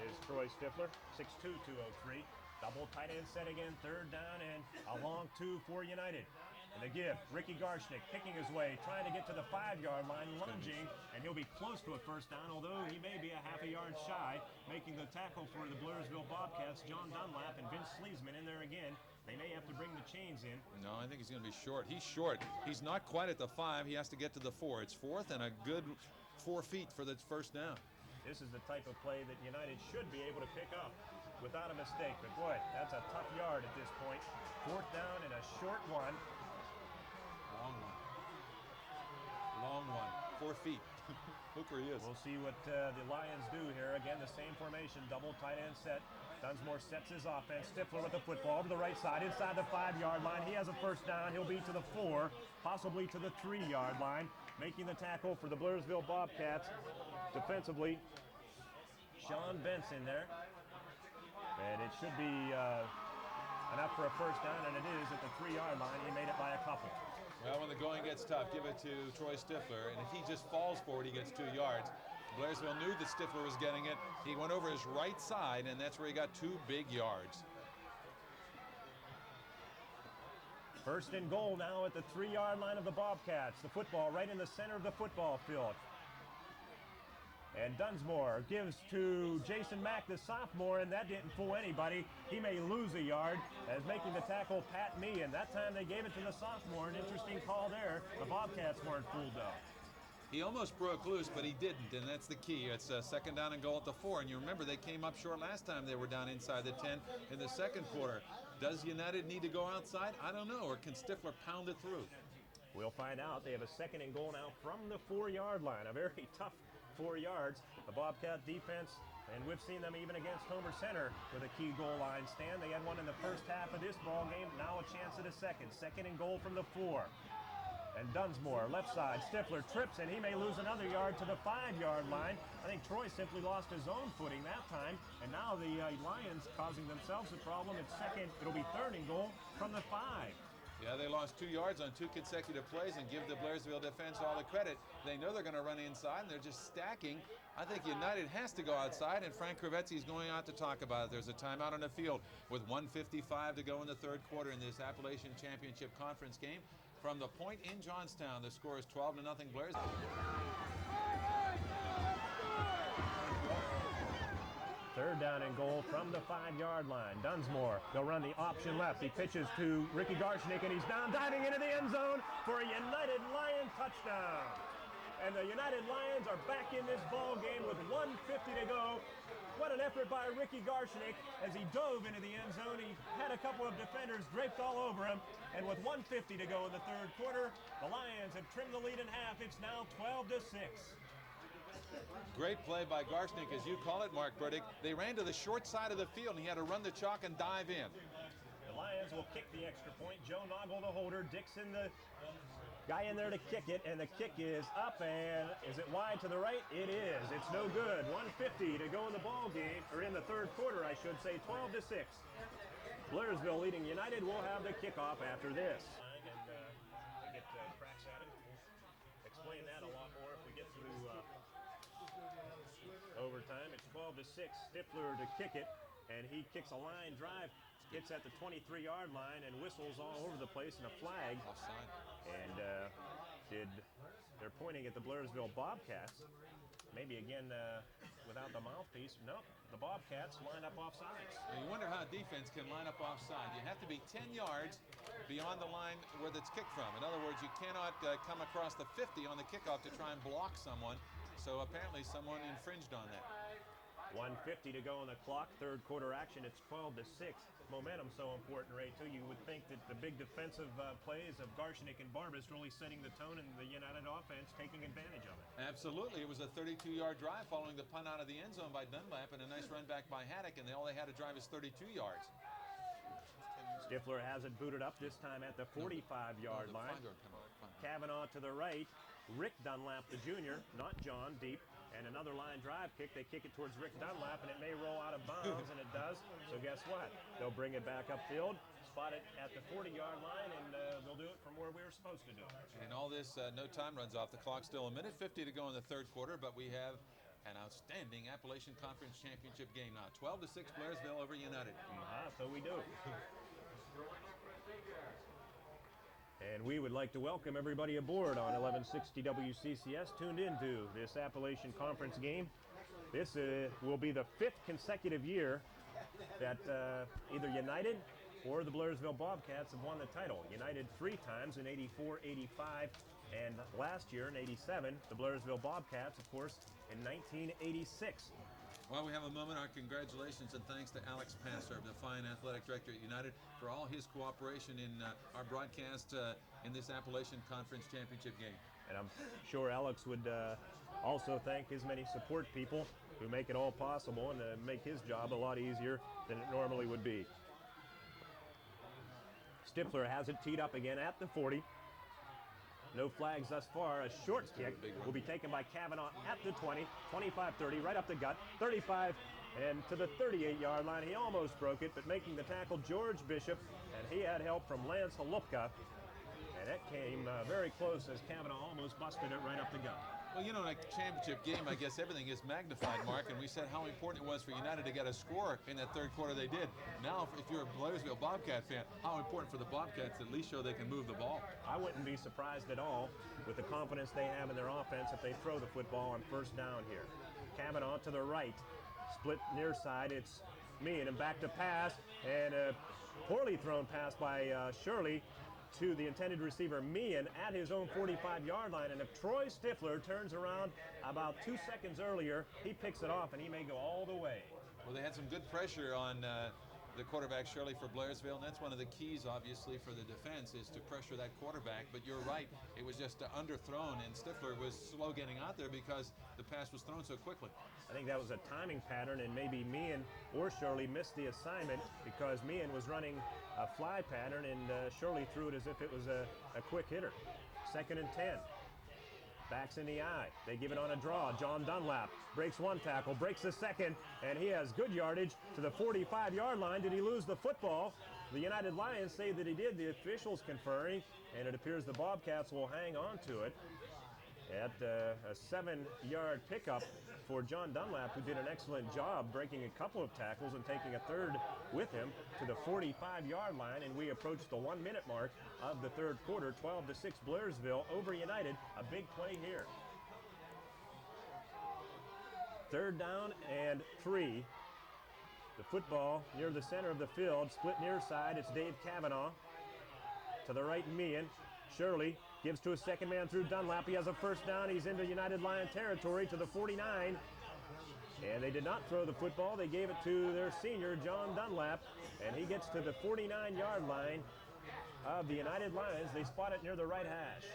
is Troy Stifler, 6'2", 203. Double tight end set again, 3rd down, and a long 2 for United. And the give, Ricky Garshnick picking his way, trying to get to the 5-yard line, lunging, and he'll be close to a first down, although he may be a half a yard shy. Making the tackle for the Blairsville Bobcats, John Dunlap and Vince Sleesman in there again. They may have to bring the chains in. No, I think he's going to be short. He's short. He's not quite at the 5. He has to get to the 4. It's 4th and a good 4 feet for the first down. This is the type of play that United should be able to pick up without a mistake. But boy, that's a tough yard at this point. 4th down and a short one. Long one. 4 feet. Look where he is. We'll see what the Lions do here. Again, the same formation, double tight end set. Dunsmore sets his offense. Stifler with the football to the right side, inside the 5-yard line. He has a first down. He'll be to the 4, possibly to the 3-yard line. Making the tackle for the Blairsville Bobcats. Defensively, Sean Benson there. And it should be enough for a first down, and it is at the 3-yard line. He made it by a couple. Well, when the going gets tough, give it to Troy Stifler, and if he just falls forward, he gets 2 yards. Blairsville knew that Stifler was getting it. He went over his right side, and that's where he got 2 big yards. First and goal now at the 3-yard line of the Bobcats. The football right in the center of the football field. And Dunsmore gives to Jason Mack, the sophomore, and that didn't fool anybody. He may lose a yard as making the tackle Pat Meehan. That time they gave it to the sophomore. An interesting call there. The Bobcats weren't fooled, though. He almost broke loose, but he didn't, and that's the key. It's a 2nd down and goal at the 4, and you remember they came up short last time they were down inside the 10 in the 2nd quarter. Does United need to go outside? I don't know, or can Stifler pound it through? We'll find out. They have a 2nd and goal now from the 4-yard line. A very tough 4 yards. The Bobcat defense, and we've seen them even against Homer Center with a key goal line stand. They had one in the first half of this ball game. Now a chance at a 2nd and goal from the 4. And Dunsmore, left side, Stifler trips, and he may lose another yard to the 5-yard line. I think Troy simply lost his own footing that time, and now the Lions causing themselves a problem at 2nd. It'll be 3rd and goal from the 5. Yeah, they lost 2 yards on 2 consecutive plays, and give the Blairsville defense all the credit. They know they're going to run inside, and they're just stacking. I think United has to go outside, and Frank Kravetzi is going out to talk about it. There's a timeout on the field with 1:55 to go in the 3rd quarter in this Appalachian Championship Conference game. From the point in Johnstown, the score is 12-0 Blairsville. 3rd down and goal from the 5-yard line. Dunsmore, they'll run the option left. He pitches to Ricky Garshnick, and he's down, diving into the end zone for a United Lion touchdown. And the United Lions are back in this ball game with 1:50 to go. What an effort by Ricky Garshnick as he dove into the end zone. He had a couple of defenders draped all over him. And with 1:50 to go in the 3rd quarter, the Lions have trimmed the lead in half. It's now 12-6. Great play by Garshnick, as you call it, Mark Burdick. They ran to the short side of the field, and he had to run the chalk and dive in. The Lions will kick the extra point. Joe Noggle, the holder. Dixon, the guy in there to kick it, and the kick is up, and is it wide to the right? It is. It's no good. 1:50 to go in the ball game, or in the 3rd quarter, I should say. 12-6. Blairsville leading United will have the kickoff after this. And get cracks at it. We'll explain that a lot more if we get through overtime. It's 12-6. Stifler to kick it, and he kicks a line drive. Gets at the 23-yard line and whistles all over the place, and a flag. Offside. And they're pointing at the Blairsville Bobcats. Maybe again without the mouthpiece. Nope, the Bobcats line up offsides. Now you wonder how a defense can line up offside. You have to be 10 yards beyond the line where it's kicked from. In other words, you cannot come across the 50 on the kickoff to try and block someone. So apparently someone infringed on that. 1:50 to go on the clock. Third quarter action. It's 12-6. Momentum so important, Ray, too. You would think that the big defensive plays of Garshnik and Barbas really setting the tone, and the United offense taking advantage of it. Absolutely. It was a 32-yard drive following the punt out of the end zone by Dunlap and a nice run back by Haddock, and all they had to drive is 32 yards. Stifler has it booted up, this time at the 45-yard line. 5-yard penalty. Kavanaugh to the right. Rick Dunlap, the junior, not John, deep. And another line drive kick. They kick it towards Rick Dunlap, and it may roll out of bounds, and it does. So guess what? They'll bring it back upfield, spot it at the 40-yard line, and they'll do it from where we were supposed to do it. And all this, no time runs off the clock. Still a minute 50 to go in the third quarter, but we have an outstanding Appalachian Conference Championship game now. 12-6 Blairsville over United. So we do. And we would like to welcome everybody aboard on 1160 WCCS, tuned into this Appalachian Conference game. This will be the 5th consecutive year that either United or the Blairsville Bobcats have won the title. United 3 times in 84, 85, and last year in 87. The Blairsville Bobcats, of course, in 1986. Well, we have a moment. Our congratulations and thanks to Alex Passer, the fine athletic director at United, for all his cooperation in our broadcast in this Appalachian Conference Championship game. And I'm sure Alex would also thank his many support people who make it all possible and make his job a lot easier than it normally would be. Stifler has it teed up again at the 40. No flags thus far. A short kick will be taken by Kavanaugh at the 20, 25-30, right up the gut, 35, and to the 38-yard line. He almost broke it, but making the tackle, George Bishop, and he had help from Lance Halupka, and that came very close as Kavanaugh almost busted it right up the gut. Well, you know, like the championship game, I guess everything is magnified, Mark, and we said how important it was for United to get a score in that third quarter. They did. Now, if you're a Blairsville Bobcat fan, how important for the Bobcats to at least show they can move the ball. I wouldn't be surprised at all with the confidence they have in their offense if they throw the football on first down here. Kavanaugh to the right, split near side. It's Meehan, and back to pass, and a poorly thrown pass by Shirley to the intended receiver, Meehan, at his own 45-yard line. And if Troy Stifler turns around about 2 seconds earlier, he picks it off, and he may go all the way. Well, they had some good pressure on the quarterback, Shirley, for Blairsville, and that's one of the keys, obviously, for the defense is to pressure that quarterback. But you're right, it was just underthrown, and Stifler was slow getting out there because the pass was thrown so quickly. I think that was a timing pattern, and maybe Meehan or Shirley missed the assignment because Meehan was running a fly pattern, and Shirley threw it as if it was a quick hitter. 2nd and 10. Backs in the eye. They give it on a draw. John Dunlap breaks one tackle, breaks the second, and he has good yardage to the 45-yard line. Did he lose the football? The United Lions say that he did. The officials conferring, and it appears the Bobcats will hang on to it at a 7-yard pickup for John Dunlap, who did an excellent job breaking a couple of tackles and taking a third with him to the 45-yard line. And we approach the 1-minute mark of the third quarter. 12-6 Blairsville over United. A big play here. 3rd down and 3. The football near the center of the field, split near side. It's Dave Kavanaugh. To the right, Meehan. Shirley gives to a second man through Dunlap. He has a first down. He's into United Lion territory to the 49. And they did not throw the football. They gave it to their senior, John Dunlap. And he gets to the 49-yard line of the United Lions. They spot it near the right hash.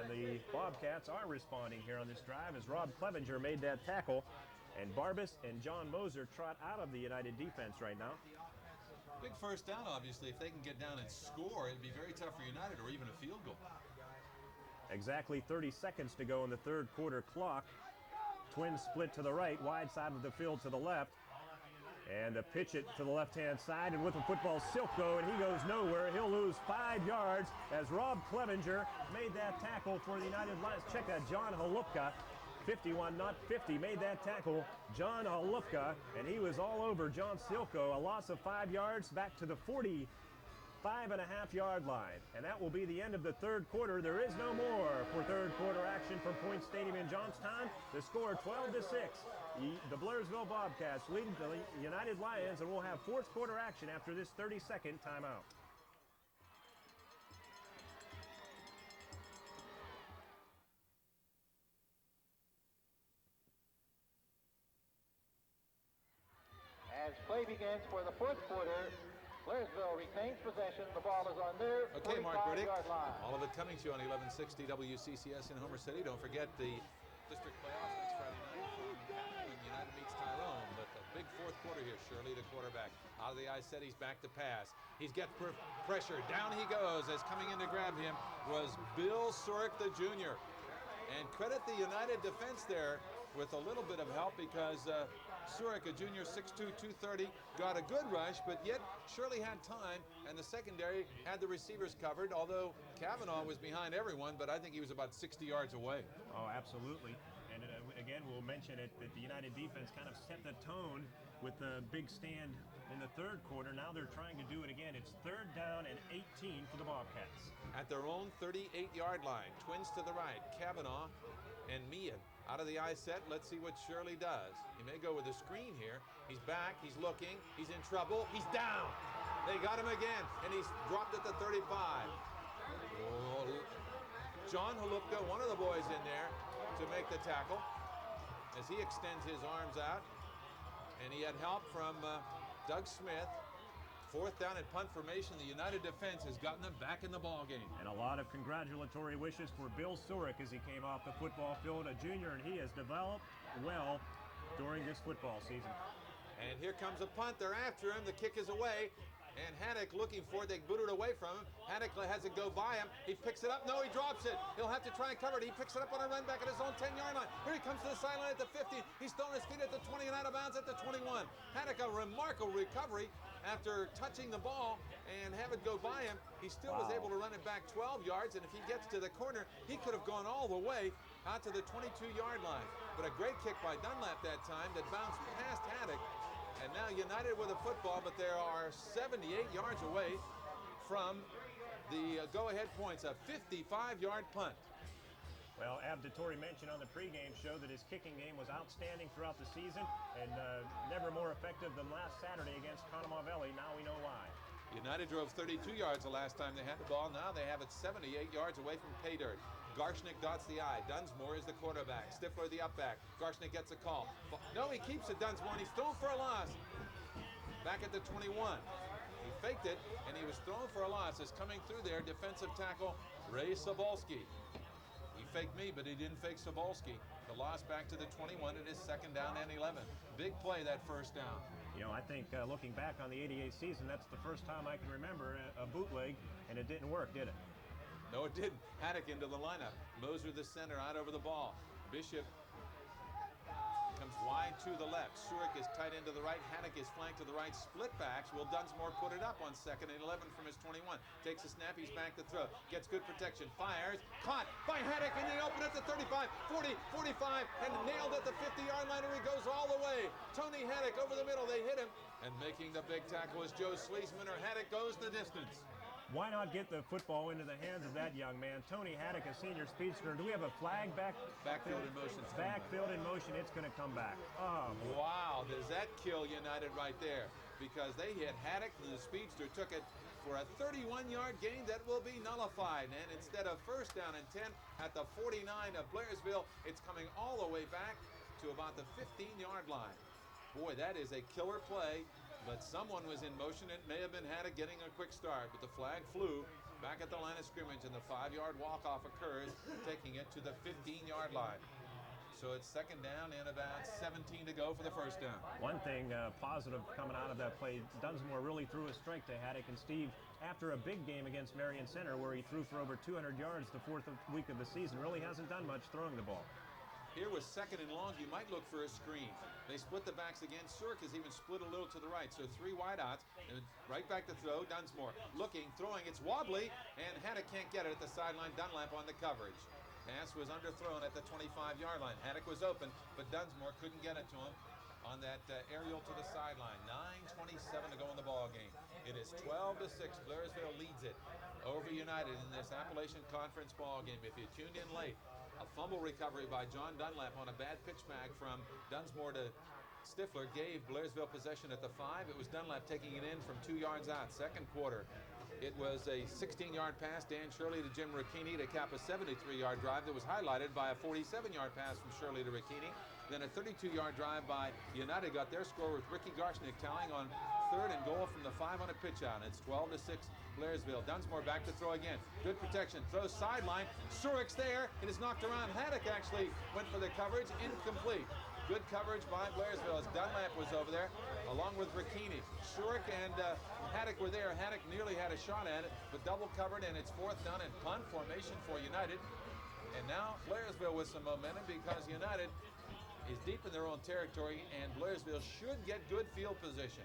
And the Bobcats are responding here on this drive as Rob Clevenger made that tackle. And Barbas and John Moser trot out of the United defense right now. Big first down, obviously. If they can get down and score, it'd be very tough for United, or even a field goal. Exactly 30 seconds to go in the third quarter clock. Twins split to the right, wide side of the field to the left. And a pitch it to the left-hand side, and with the football, Silko, and he goes nowhere. He'll lose 5 yards as Rob Clevenger made that tackle for the United Lions. Check that, John Halupka, 51, not 50, made that tackle. John Halupka, and he was all over John Silko. A loss of 5 yards back to the 45.5-yard line. And that will be the end of the third quarter. There is no more for third quarter action from Point Stadium in Johnstown. The score 12-6. The Blairsville Bobcats lead the United Lions, and we'll have fourth quarter action after this 30-second timeout. play begins for the fourth quarter. Blairsville retains possession. The ball is on their Okay, Mark Burdick, 45-yard line. all of it coming to you on 1160 WCCS in Homer City. Don't forget the district playoffs next Friday night from Patton when United meets Tyrone. But the big fourth quarter here, Shirley, the quarterback, out of the eye set, he's back to pass. He's got pressure. Down he goes as coming in to grab him was Bill Surick, the junior. And credit the United defense there with a little bit of help because Surick, a junior, 6'2", 230, got a good rush, but yet Shirley had time, and the secondary had the receivers covered, although Kavanaugh was behind everyone, but I think he was about 60 yards away. Oh, absolutely. And again, we'll mention it that the United defense kind of set the tone with the big stand in the third quarter. Now they're trying to do it again. It's 3rd down and 18 for the Bobcats. At their own 38-yard line, twins to the right, Kavanaugh and Meehan. Out of the eye set, let's see what Shirley does. He may go with a screen here. He's back, he's looking, he's in trouble, he's down. They got him again, and he's dropped at the 35. Oh, John Halupka, one of the boys in there to make the tackle as he extends his arms out. And he had help from Doug Smith. 4th down and punt formation. The United defense has gotten them back in the ball game. And a lot of congratulatory wishes for Bill Surick as he came off the football field, a junior, and he has developed well during this football season. And here comes a punt. They're after him. The kick is away. And Haddock looking for it. They boot it away from him. Haddock has it go by him. He picks it up. No, he drops it. He'll have to try and cover it. He picks it up on a run back at his own 10-yard line. Here he comes to the sideline at the 50. He's throwing his feet at the 20 and out of bounds at the 21. Haddock, a remarkable recovery after touching the ball and have it go by him. He still was able to run it back 12 yards, and if he gets to the corner, he could have gone all the way out to the 22-yard line. But a great kick by Dunlap that time that bounced past Haddock. And now United with a football, but there are 78 yards away from the go-ahead points, a 55-yard punt. Well, Abditori mentioned on the pregame show that his kicking game was outstanding throughout the season and never more effective than last Saturday against Conemaugh Valley. Now we know why. United drove 32 yards the last time they had the ball. Now they have it 78 yards away from pay dirt. Garshnick dots the I. Dunsmore is the quarterback. Stifler the up back. Garshnick gets a call. No, he keeps it, Dunsmore, and he's thrown for a loss. Back at the 21. He faked it, and he was thrown for a loss. As coming through there, defensive tackle Ray Sobolski. He faked me, but he didn't fake Sobolski. The loss back to the 21. It is 2nd down and 11. Big play that 1st down. You know, I think looking back on the 88 season, that's the first time I can remember a bootleg, and it didn't work, did it? No, it didn't. Haddock into the lineup. Moser the center out over the ball. Bishop comes wide to the left. Surick is tight into the right. Haddock is flanked to the right. Split backs. Will Dunsmore put it up on 2nd and 11 from his 21. Takes a snap. He's back to throw. Gets good protection. Fires. Caught by Haddock in the open at the 35, 40, 45, and nailed at the 50-yard line. He goes all the way. Tony Haddock over the middle. They hit him. And making the big tackle is Joe Sleesman, or Haddock goes the distance. Why not get the football into the hands of that young man? Tony Haddock, a senior speedster. Do we have a flag back? Backfield in motion. Backfield in motion. It's going to come back. Oh, wow. Does that kill United right there? Because they hit Haddock, and the speedster took it for a 31-yard gain that will be nullified. And instead of 1st down and 10 at the 49 of Blairsville, it's coming all the way back to about the 15-yard line. Boy, that is a killer play. But someone was in motion. It may have been Haddock getting a quick start, but the flag flew back at the line of scrimmage, and the 5-yard walk-off occurs, taking it to the 15-yard line. So it's 2nd down and about 17 to go for the 1st down. One thing positive coming out of that play, Dunsmore really threw a strike to Haddock, and Steve, after a big game against Marion Center where he threw for over 200 yards the 4th week of the season, really hasn't done much throwing the ball. Here was 2nd and long. You might look for a screen. They split the backs again. Surick has even split a little to the right. So 3 wideouts and right back to throw. Dunsmore looking, throwing. It's wobbly, and Haddock can't get it at the sideline. Dunlap on the coverage. Pass was underthrown at the 25-yard line. Haddock was open, but Dunsmore couldn't get it to him on that aerial to the sideline. 9:27 to go in the ball game. It is 12-6. Blairsville leads it over United in this Appalachian Conference ball game. If you tuned in late, a fumble recovery by John Dunlap on a bad pitch back from Dunsmore to Stifler gave Blairsville possession at the 5. It was Dunlap taking it in from 2 yards out. 2nd quarter. It was a 16-yard pass, Dan Shirley to Jim Ricchini to cap a 73-yard drive that was highlighted by a 47-yard pass from Shirley to Ricchini. Then a 32-yard drive by United got their score with Ricky Garshnick tallying on 3rd and goal from the 5 on a pitch out. It's 12-6 Blairsville. Dunsmore back to throw again. Good protection. Throws sideline. Shurick's there. It is knocked around. Haddock actually went for the coverage. Incomplete. Good coverage by Blairsville as Dunlap was over there along with Ricchini. Shurick and Haddock were there. Haddock nearly had a shot at it, but double covered, and it's 4th down and punt formation for United. And now Blairsville with some momentum because United is deep in their own territory, and Blairsville should get good field position.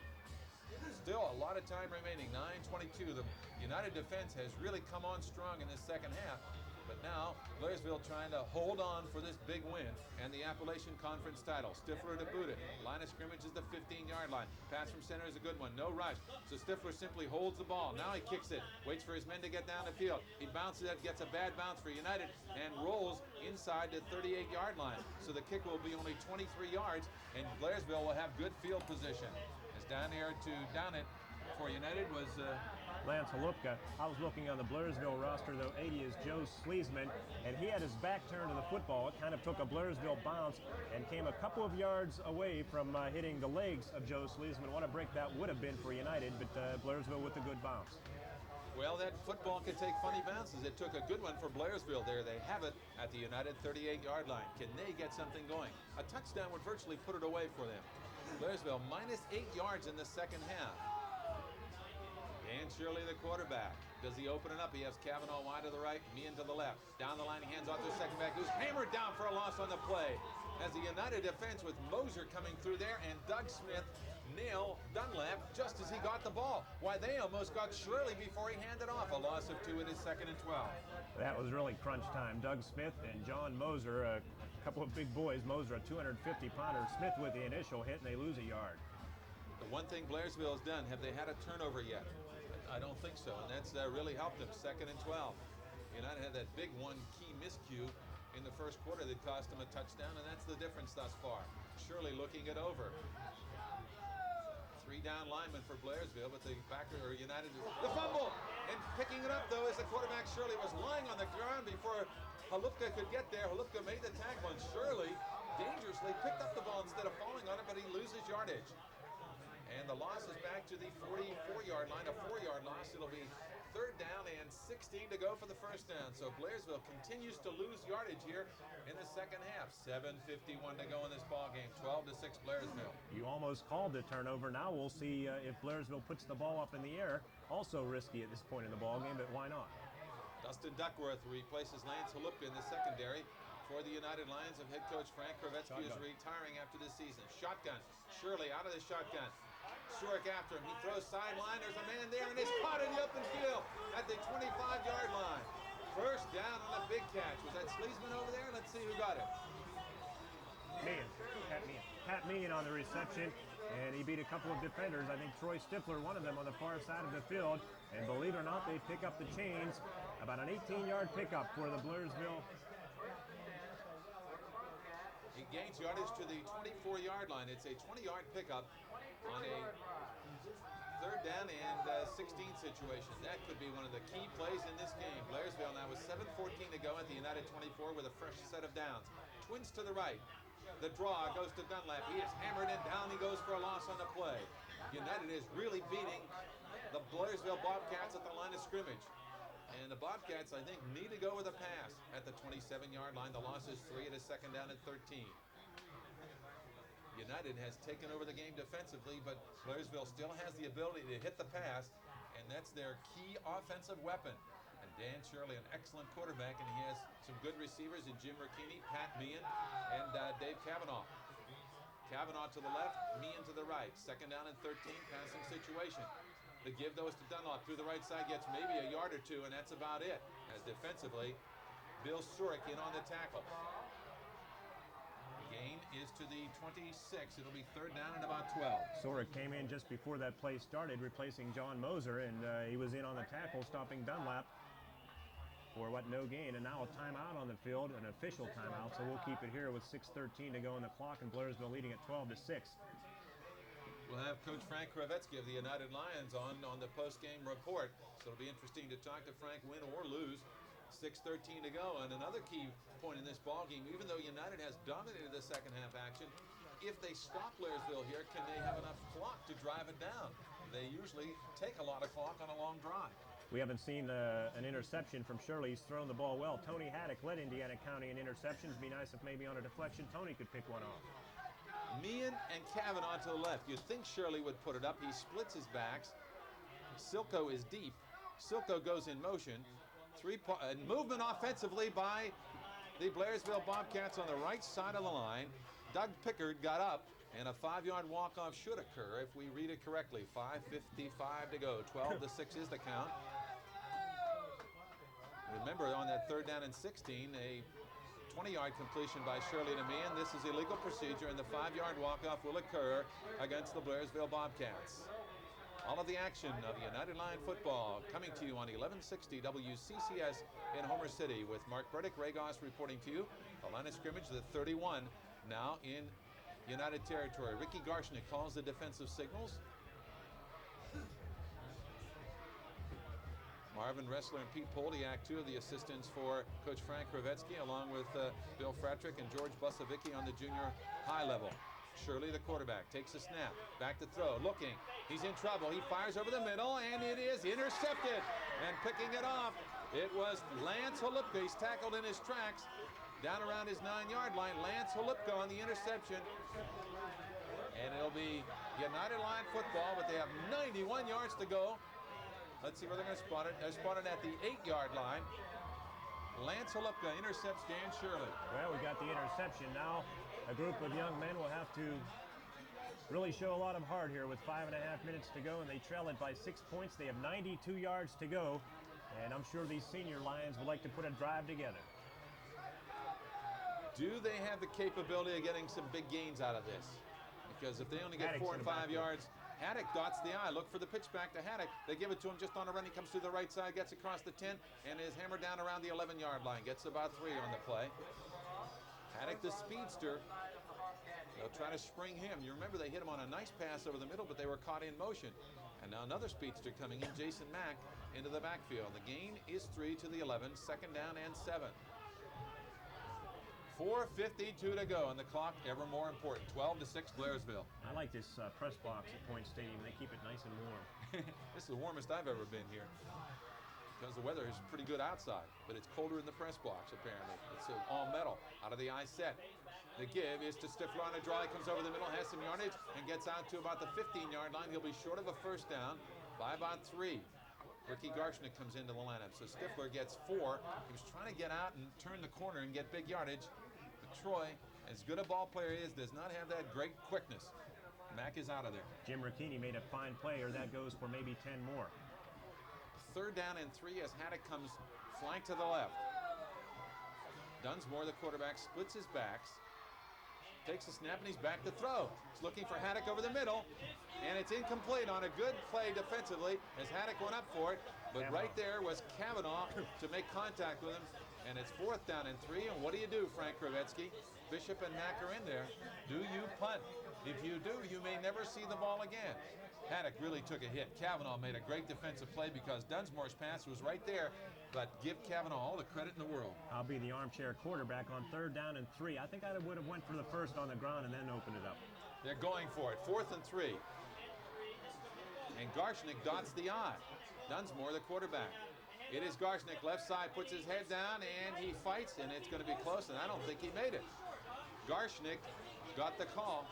Still a lot of time remaining, 9:22. The United defense has really come on strong in this second half, but now Blairsville trying to hold on for this big win and the Appalachian Conference title. Stifler to boot it. Line of scrimmage is the 15-yard line. Pass from center is a good one. No rush. So Stifler simply holds the ball. Now he kicks it. Waits for his men to get down the field. He bounces it, gets a bad bounce for United, and rolls inside the 38-yard line. So the kick will be only 23 yards, and Blairsville will have good field position. As down here to down it for United was Lance Halupka. I was looking on the Blairsville roster, though. 80 is Joe Sleesman, and he had his back turned to the football. It kind of took a Blairsville bounce and came a couple of yards away from hitting the legs of Joe Sleesman. What a break that would have been for United, but Blairsville with a good bounce. Well, that football can take funny bounces. It took a good one for Blairsville there. They have it at the United 38-yard line. Can they get something going? A touchdown would virtually put it away for them. Blairsville minus 8 yards in the second half. Dan Shirley, the quarterback. Does he open it up? He has Kavanaugh wide to the right, Meehan to the left. Down the line, he hands off to second back, who's hammered down for a loss on the play. As the United defense with Moser coming through there and Doug Smith nail Dunlap just as he got the ball. Why, they almost got Shirley before he handed off. A loss of 2 in his 2nd and 12. That was really crunch time. Doug Smith and John Moser, a couple of big boys. Moser, a 250-pounder. Smith with the initial hit, and they lose a yard. The one thing Blairsville has done, have they had a turnover yet? I don't think so, and that's really helped them. 2nd and 12. United had that big one key miscue in the first quarter that cost them a touchdown, and that's the difference thus far. Shirley looking it over. 3 down linemen for Blairsville, but the backer or United, the fumble, and picking it up though as the quarterback Shirley was lying on the ground before Halupka could get there. Halupka made the tackle, and Shirley dangerously picked up the ball instead of falling on it, but he loses yardage. And the loss is back to the 44-yard line, a 4-yard loss. It'll be 3rd down and 16 to go for the first down. So Blairsville continues to lose yardage here in the second half. 7:51 to go in this ball game. 12-6 Blairsville. You almost called the turnover. Now we'll see if Blairsville puts the ball up in the air. Also risky at this point in the ball game, but why not? Dustin Duckworth replaces Lance Halupka in the secondary for the United Lions of head coach Frank Kravetsky, who's retiring after this season. Shotgun. Shirley out of the shotgun. Shurick after him. He throws sideline. There's a man there, and it's caught in the open field at the 25-yard line. First down on a big catch. Was that Sleesman over there? Let's see who got it. Pat Meehan on the reception, and he beat a couple of defenders. I think Troy Stifler, one of them on the far side of the field. And believe it or not, they pick up the chains. About an 18-yard pickup for the Blairsville. He gains yardage to the 24-yard line. It's a 20-yard pickup on a 3rd down and 16 situation. That could be one of the key plays in this game. Blairsville now with 7:14 to go at the United 24 with a fresh set of downs. Twins to the right. The draw goes to Dunlap. He is hammered and down. He goes for a loss on the play. United is really beating the Blairsville Bobcats at the line of scrimmage. And the Bobcats, I think, need to go with a pass at the 27-yard line. The loss is 3 at a 2nd down and 13. United has taken over the game defensively, but Blairsville still has the ability to hit the pass, and that's their key offensive weapon. And Dan Shirley, an excellent quarterback, and he has some good receivers in Jim Ricchini, Pat Meehan, and Dave Kavanaugh. Kavanaugh to the left, Meehan to the right. 2nd down and 13, passing situation. The give, though, is to Dunlop through the right side, gets maybe a yard or two, and that's about it. As defensively, Bill Shurick in on the tackle. Gain is to the 26. It'll be 3rd down and about 12. Sora came in just before that play started, replacing John Moser, and he was in on the tackle, stopping Dunlap for no gain. And now a timeout on the field, an official timeout, so we'll keep it here with 6:13 to go on the clock, and Blairsville leading at 12-6. We'll have Coach Frank Kravetsky of the United Lions on the post-game report. So it'll be interesting to talk to Frank, win or lose. 6:13 to go. And another key point in this ball game, even though United has dominated the second half action, if they stop Blairsville here, can they have enough clock to drive it down? They usually take a lot of clock on a long drive. We haven't seen an interception from Shirley. He's thrown the ball well. Tony Haddock led Indiana County in interceptions. Be nice if maybe on a deflection Tony could pick one off. Meehan and Kavanaugh to the left. You'd think Shirley would put it up. He splits his backs. Silko is deep. Silko goes in motion. Movement offensively by the Blairsville Bobcats on the right side of the line. Doug Pickard got up, and a 5-yard walk-off should occur if we read it correctly. 5:55 to go. 12-6 is the count. Remember, on that 3rd down and 16, a 20-yard completion by Shirley to Meehan. This is illegal procedure, and the 5-yard walk-off will occur against the Blairsville Bobcats. All of the action of United Lion football coming to you on 1160 WCCS in Homer City with Mark Burdick, Ray Goss reporting to you. The line of scrimmage, the 31, now in United territory. Ricky Garshnick calls the defensive signals. Marvin Ressler and Pete Poldiak, two of the assistants for Coach Frank Kravetsky, along with Bill Fratrick and George Busavicki on the junior high level. Shirley, the quarterback, takes a snap, back to throw, looking. He's in trouble. He fires over the middle, and it is intercepted. And picking it off, it was Lance Holupka. He's tackled in his tracks down around his 9-yard line. Lance Holupka on the interception. And it'll be United Lion football, but they have 91 yards to go. Let's see where they're going to spot it. They're spotted at the 8-yard line. Lance Holupka intercepts Dan Shirley. Well, we got the interception. Now a group of young men will have to really show a lot of heart here with 5.5 minutes to go, and they trail it by 6 points. They have 92 yards to go, and I'm sure these senior Lions would like to put a drive together. Do they have the capability of getting some big gains out of this? Because if they only get Haddock's 4 and 5 yards, Haddock dots the eye. Look for the pitch back to Haddock. They give it to him just on a run. He comes through the right side, gets across the 10, and is hammered down around the 11-yard line. Gets about 3 on the play. Haddock, the speedster. They'll try to spring him. You remember they hit him on a nice pass over the middle, but they were caught in motion. And now another speedster coming in, Jason Mack, into the backfield. The gain is 3 to the 11, 2nd down and 7. 4:52 to go, and the clock ever more important. 12-6 Blairsville. I like this press box at Point Stadium. They keep it nice and warm. This is the warmest I've ever been here because the weather is pretty good outside, but it's colder in the press box apparently. It's all metal out of the eye set. The give is to Stifler on a draw. He comes over the middle, has some yardage, and gets out to about the 15-yard line. He'll be short of a 1st down by about 3. Ricky Garshnick comes into the lineup, so Stifler gets 4. He was trying to get out and turn the corner and get big yardage. Troy, as good a ball player is, does not have that great quickness. Mack is out of there. Jim Ricchini made a fine play, or that goes for maybe 10 more. 3rd down and 3 as Haddock comes flank to the left. Dunsmore, the quarterback, splits his backs, takes a snap, and he's back to throw. He's looking for Haddock over the middle, and it's incomplete on a good play defensively as Haddock went up for it. But right there was Kavanaugh to make contact with him. And it's 4th down and 3, and what do you do, Frank Kravetsky? Bishop and Mack are in there. Do you punt? If you do, you may never see the ball again. Haddock really took a hit. Kavanaugh made a great defensive play because Dunsmore's pass was right there, but give Kavanaugh all the credit in the world. I'll be the armchair quarterback on 3rd down and 3. I think I would have went for the 1st on the ground and then opened it up. They're going for it. 4th and 3. And Garshnick dots the eye. Dunsmore, the quarterback. It is Garshnick, left side, puts his head down, and he fights, and it's going to be close, and I don't think he made it. Garshnick got the call,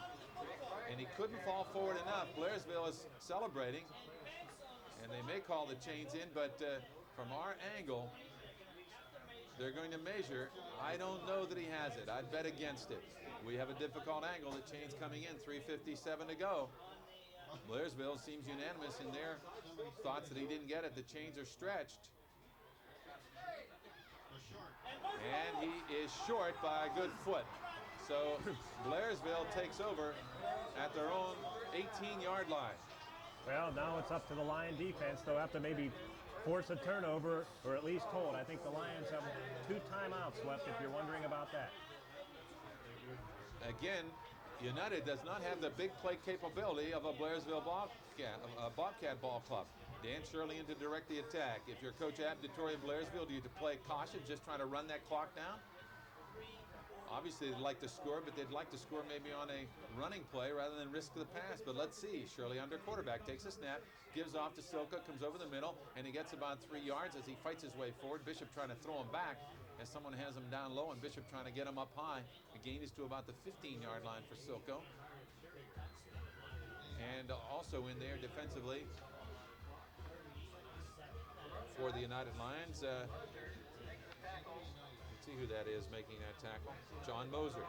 and he couldn't fall forward enough. Blairsville is celebrating, and they may call the chains in, but from our angle, they're going to measure. I don't know that he has it. I'd bet against it. We have a difficult angle. The chain's coming in, 3:57 to go. Blairsville seems unanimous in their thoughts that he didn't get it. The chains are stretched. And he is short by a good foot. So Blairsville takes over at their own 18-yard line. Well, now it's up to the Lion defense. They'll have to maybe force a turnover or at least hold. I think the Lions have 2 timeouts left if you're wondering about that. Again, United does not have the big play capability of a Blairsville Bobcat ball club. Dan Shirley in to direct the attack. If you're Coach Abditori in Blairsville, do you play caution, just trying to run that clock down? Obviously, they'd like to score, but they'd like to score maybe on a running play rather than risk the pass. But let's see. Shirley under quarterback, takes a snap, gives off to Silka, comes over the middle, and he gets about 3 yards as he fights his way forward. Bishop trying to throw him back as someone has him down low, and Bishop trying to get him up high. The gain is to about the 15-yard line for Silko. And also in there defensively for the United Lions. Let's see who that is making that tackle. John Moser.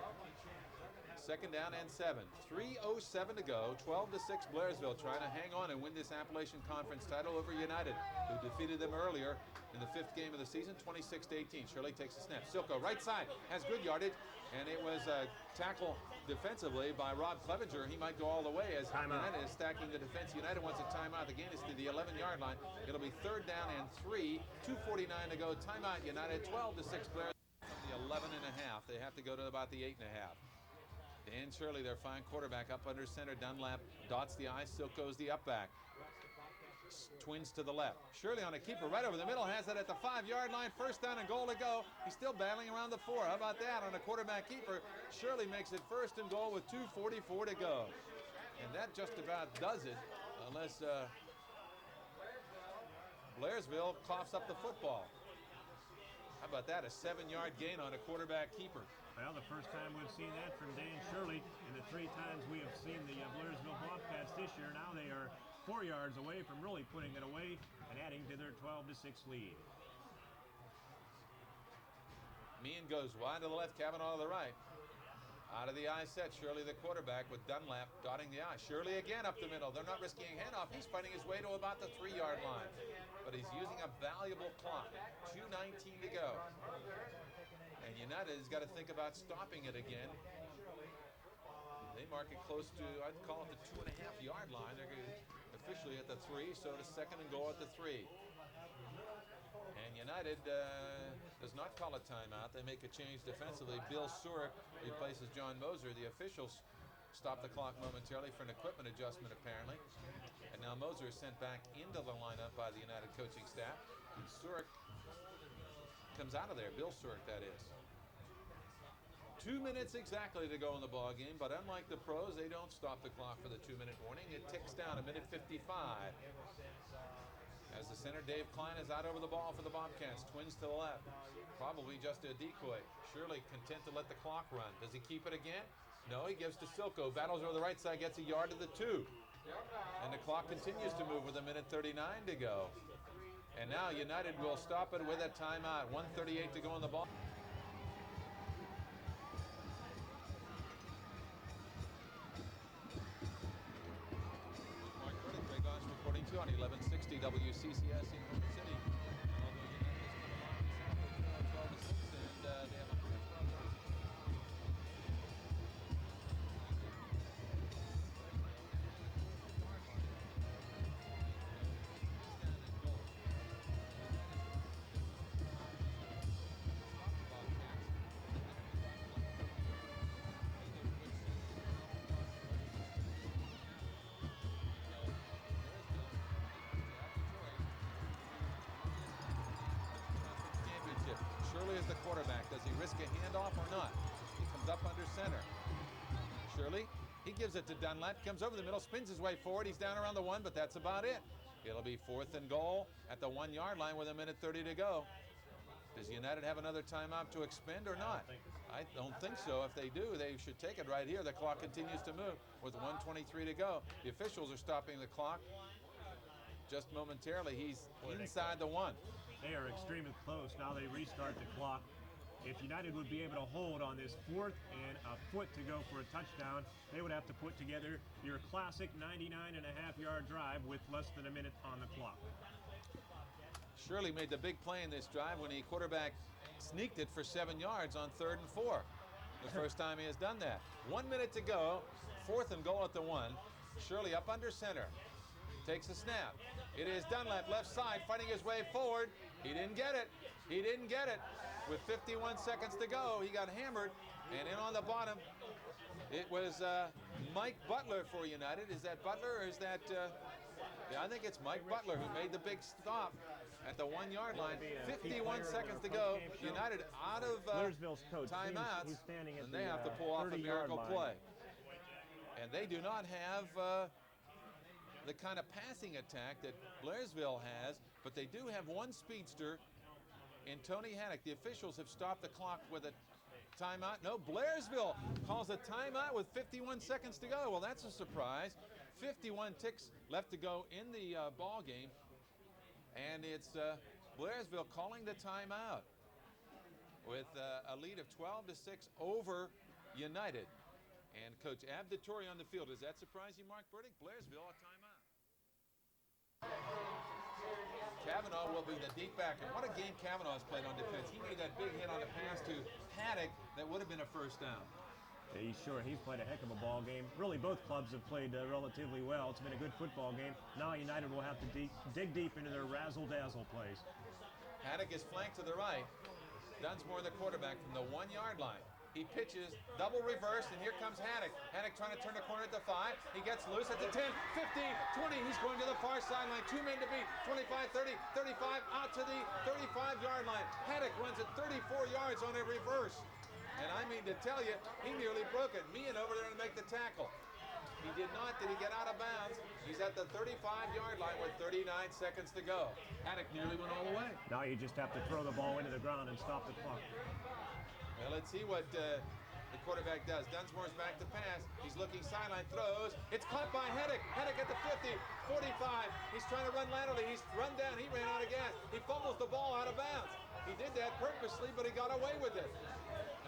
2nd down and 7. 3:07 to go. 12-6 Blairsville trying to hang on and win this Appalachian Conference title over United, who defeated them earlier in the 5th game of the season, 26-18. Shirley takes a snap. Silko right side has good yardage, and it was a tackle defensively by Rob Clevenger. He might go all the way as United is stacking the defense. United wants a timeout. The gain is to the 11-yard line. It'll be 3rd down and 3. 2:49 to go. Timeout United. 12-6 Blairsville. The 11.5. They have to go to about the 8.5. Dan Shirley, their fine quarterback, up under center. Dunlap dots the I. Silko's the up back. Twins to the left. Shirley on a keeper right over the middle, has it at the 5-yard line. 1st down and goal to go. He's still battling around the 4. How about that on a quarterback keeper? Shirley makes it 1st and goal with 2:44 to go. And that just about does it, unless Blairsville coughs up the football. How about that? A 7-yard gain on a quarterback keeper. Well, the first time we've seen that from Dan Shirley in the 3 times we have seen the Blairsville Bobcats this year. Now they are 4 yards away from really putting it away and adding to their 12-6 lead. Meehan goes wide to the left, Kavanaugh to the right. Out of the I set, Shirley the quarterback with Dunlap dotting the I. Shirley again up the middle. They're not risking a handoff. He's fighting his way to about the 3-yard line. But he's using a valuable clock. 2:19 to go. And United has got to think about stopping it again. They mark it close to, I'd call it the 2.5-yard line. They're officially at the 3, so it's 2nd and goal at the 3. And United does not call a timeout. They make a change defensively. Bill Surik replaces John Moser. The officials stop the clock momentarily for an equipment adjustment, apparently. And now Moser is sent back into the lineup by the United coaching staff. And Surik comes out of there. Bill Surik, that is. 2 minutes exactly to go in the ball game, but unlike the pros, they don't stop the clock for the 2-minute warning. It ticks down 1:55. As the center, Dave Klein, is out over the ball for the Bobcats. Twins to the left. Probably just a decoy. Shirley content to let the clock run. Does he keep it again? No, he gives to Silko. Battles over the right side, gets a yard to the 2. And the clock continues to move with 1:39 to go. And now United will stop it with a timeout. 1:38 to go in the ball. On 1160 WCCS in Oak City. Although United has come along this afternoon, 12-6, and they have a Shirley is the quarterback. Does he risk a handoff or not? He comes up under center. Shirley, he gives it to Dunlap, comes over the middle, spins his way forward. He's down around the 1, but that's about it. It'll be 4th and goal at the 1-yard line with 1:30 to go. Does United have another timeout to expend or not? I don't think so. If they do, they should take it right here. The clock continues to move with 1:23 to go. The officials are stopping the clock just momentarily. He's inside the 1. They are extremely close. Now they restart the clock. If United would be able to hold on this 4th and a foot to go for a touchdown, they would have to put together your classic 99.5-yard drive with less than a minute on the clock. Shirley made the big play in this drive when the quarterback sneaked it for 7 yards on 3rd and 4. The first time he has done that. 1 minute to go. 4th and goal at the 1. Shirley up under center. Takes a snap. It is Dunlap left side fighting his way forward. He didn't get it. He didn't get it. with 51 seconds to go. He got hammered, and in on the bottom, it was Mike Butler for United. Is that Butler, or is that... yeah, I think it's Mike Butler who made the big stop at the 1 yard line. 51 seconds to go. United out of Blairsville's coach, timeouts, he's standing at and they have to pull off a 30-yard miracle line. play. And they do not have the kind of passing attack that Blairsville has, but they do have one speedster in Tony Haddock. The officials have stopped the clock with a timeout. No, Blairsville calls a timeout with 51 seconds to go. Well, that's a surprise. 51 ticks left to go in the ball game, and it's Blairsville calling the timeout with a lead of 12-6 over United. And Coach Abditori on the field. Does that surprise you, Mark Burdick? Blairsville a timeout. Kavanaugh will be the deep back. And what a game Kavanaugh has played on defense. He made that big hit on the pass to Haddock that would have been a first down. Yeah, he's played a heck of a ball game. Really, both clubs have played relatively well. It's been a good football game. Now United will have to dig deep into their razzle-dazzle plays. Haddock is flanked to the right. Dunsmore, the quarterback, from the 1 yard line. He pitches, double reverse, and here comes Haddock. Haddock trying to turn the corner at the 5. He gets loose at the 10, 15, 20. He's going to the far sideline. 2 men to beat. 25, 30, 35, out to the 35-yard line. Haddock runs at 34 yards on a reverse. And I mean to tell you, he nearly broke it. Meehan over there to make the tackle. He did not. Did he get out of bounds? He's at the 35-yard line with 39 seconds to go. Haddock nearly went all the way. Now you just have to throw the ball into the ground and stop the clock. Well, let's see what the quarterback does. Dunsmore's back to pass. He's looking sideline, throws. It's caught by Haddock. Haddock at the 50, 45. He's trying to run laterally. He's run down. He ran out of gas. He fumbles the ball out of bounds. He did that purposely, but he got away with it.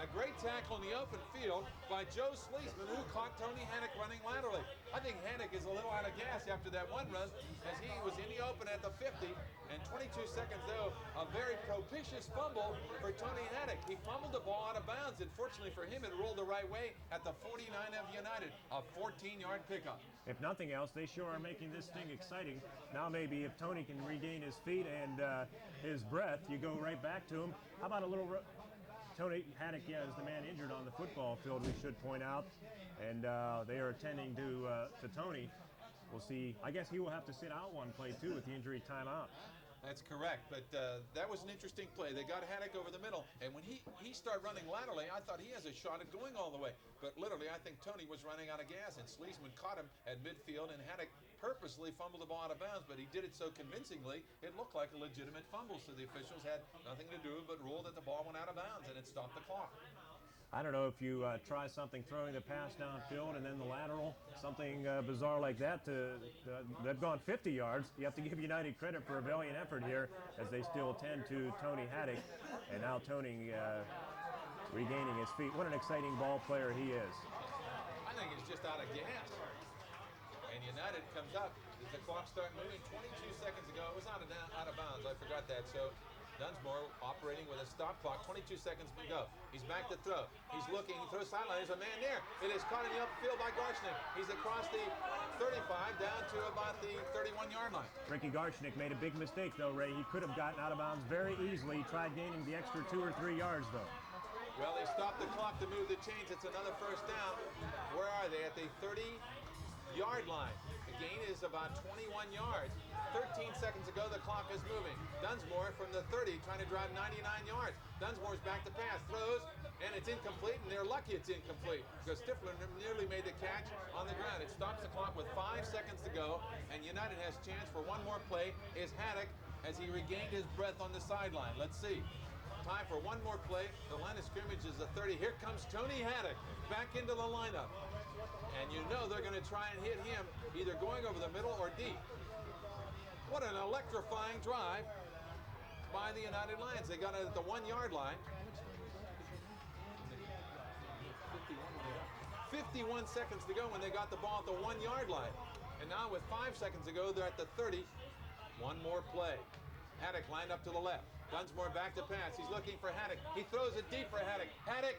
A great tackle in the open field by Joe Sleesman, who caught Tony Haddock running laterally. I think Haddock is a little out of gas after that one run, as he was in the open at the 50, and 22 seconds, though, a very propitious fumble for Tony Haddock. He fumbled the ball out of bounds, and fortunately for him, it rolled the right way at the 49 of United, a 14-yard pickup. If nothing else, they sure are making this thing exciting. Now maybe if Tony can regain his feet and his breath, you go right back to him. How about a little... Tony Haddock, yeah, is the man injured on the football field, we should point out. And they are attending to Tony. We'll see. I guess he will have to sit out one play, too, with the injury timeout. That's correct, but that was an interesting play. They got Haddock over the middle, and when he started running laterally, I thought he has a shot at going all the way. But literally, I think Tony was running out of gas, and Sleesman caught him at midfield, and Haddock purposely fumbled the ball out of bounds, but he did it so convincingly, it looked like a legitimate fumble, so the officials had nothing to do but rule that the ball went out of bounds, and it stopped the clock. I don't know if you try something, throwing the pass downfield and then the lateral, something bizarre like that. They've gone 50 yards. You have to give United credit for a valiant effort here as they still tend to Tony Haddock. And now Tony regaining his feet. What an exciting ball player he is. I think he's just out of gas. And United comes up. As the clock starts moving 22 seconds ago, it was out of bounds. I forgot that. So Dunsmore operating with a stop clock, 22 seconds to go. He's back to throw. He's looking, he throws sideline. There's a man there. It is caught in the upfield by Garshnick. He's across the 35 down to about the 31-yard line. Ricky Garshnick made a big mistake, though, Ray. He could have gotten out of bounds very easily. He tried gaining the extra 2 or 3 yards, though. Well, they stopped the clock to move the chains. It's another first down. Where are they? At the 30-yard line. The gain is about 21 yards. 13 seconds ago, the clock is moving. Dunsmore from the 30, trying to drive 99 yards. Dunsmore's back to pass, throws, and it's incomplete, and they're lucky it's incomplete because Stifler nearly made the catch on the ground. It stops the clock with 5 seconds to go, and United has chance for one more play. Is Haddock as he regained his breath on the sideline. Let's see. Time for one more play. The line of scrimmage is the 30. Here comes Tony Haddock back into the lineup. And you know they're going to try and hit him either going over the middle or deep. What an electrifying drive by the United Lions. They got it at the 1 yard line. 51 seconds to go when they got the ball at the 1 yard line. And now with 5 seconds to go, they're at the 30. One more play. Haddock lined up to the left. Dunsmore back to pass. He's looking for Haddock. He throws it deep for Haddock. Haddock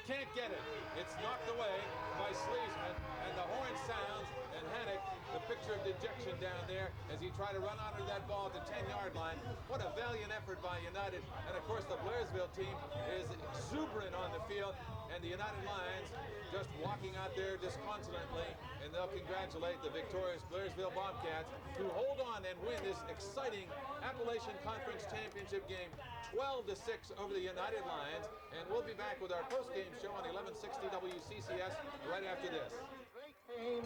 can't get it. It's knocked away by Sleesman, and the horn sounds, and Hannock, the picture of dejection down there as he tried to run onto that ball at the 10-yard line. What a valiant effort by United. And of course the Blairsville team is exuberant on the field, and the United Lions just walking out there disconsolately, and they'll congratulate the victorious Blairsville Bobcats, who hold on and win this exciting Appalachian Conference Championship game 12-6 over the United Lions. And we'll be back with our post-game show on 1160 WCCS right after this. Great team,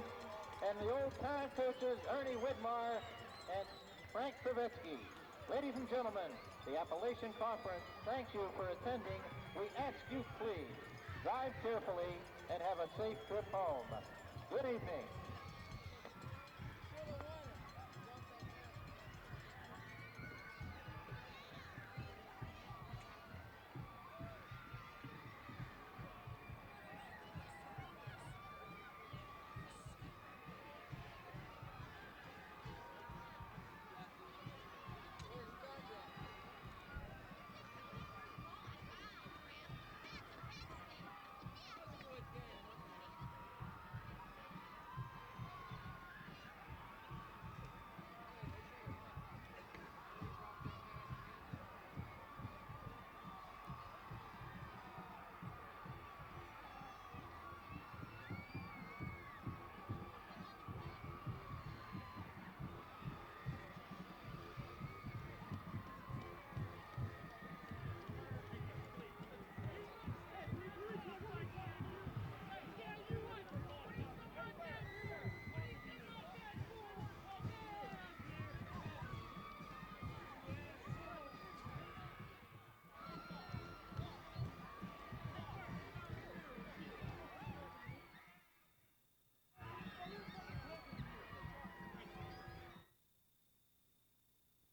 and the old time coaches Ernie Widmar and Frank Savetsky. Ladies and gentlemen, the Appalachian Conference thanks you for attending. We ask you please drive carefully and have a safe trip home. Good evening.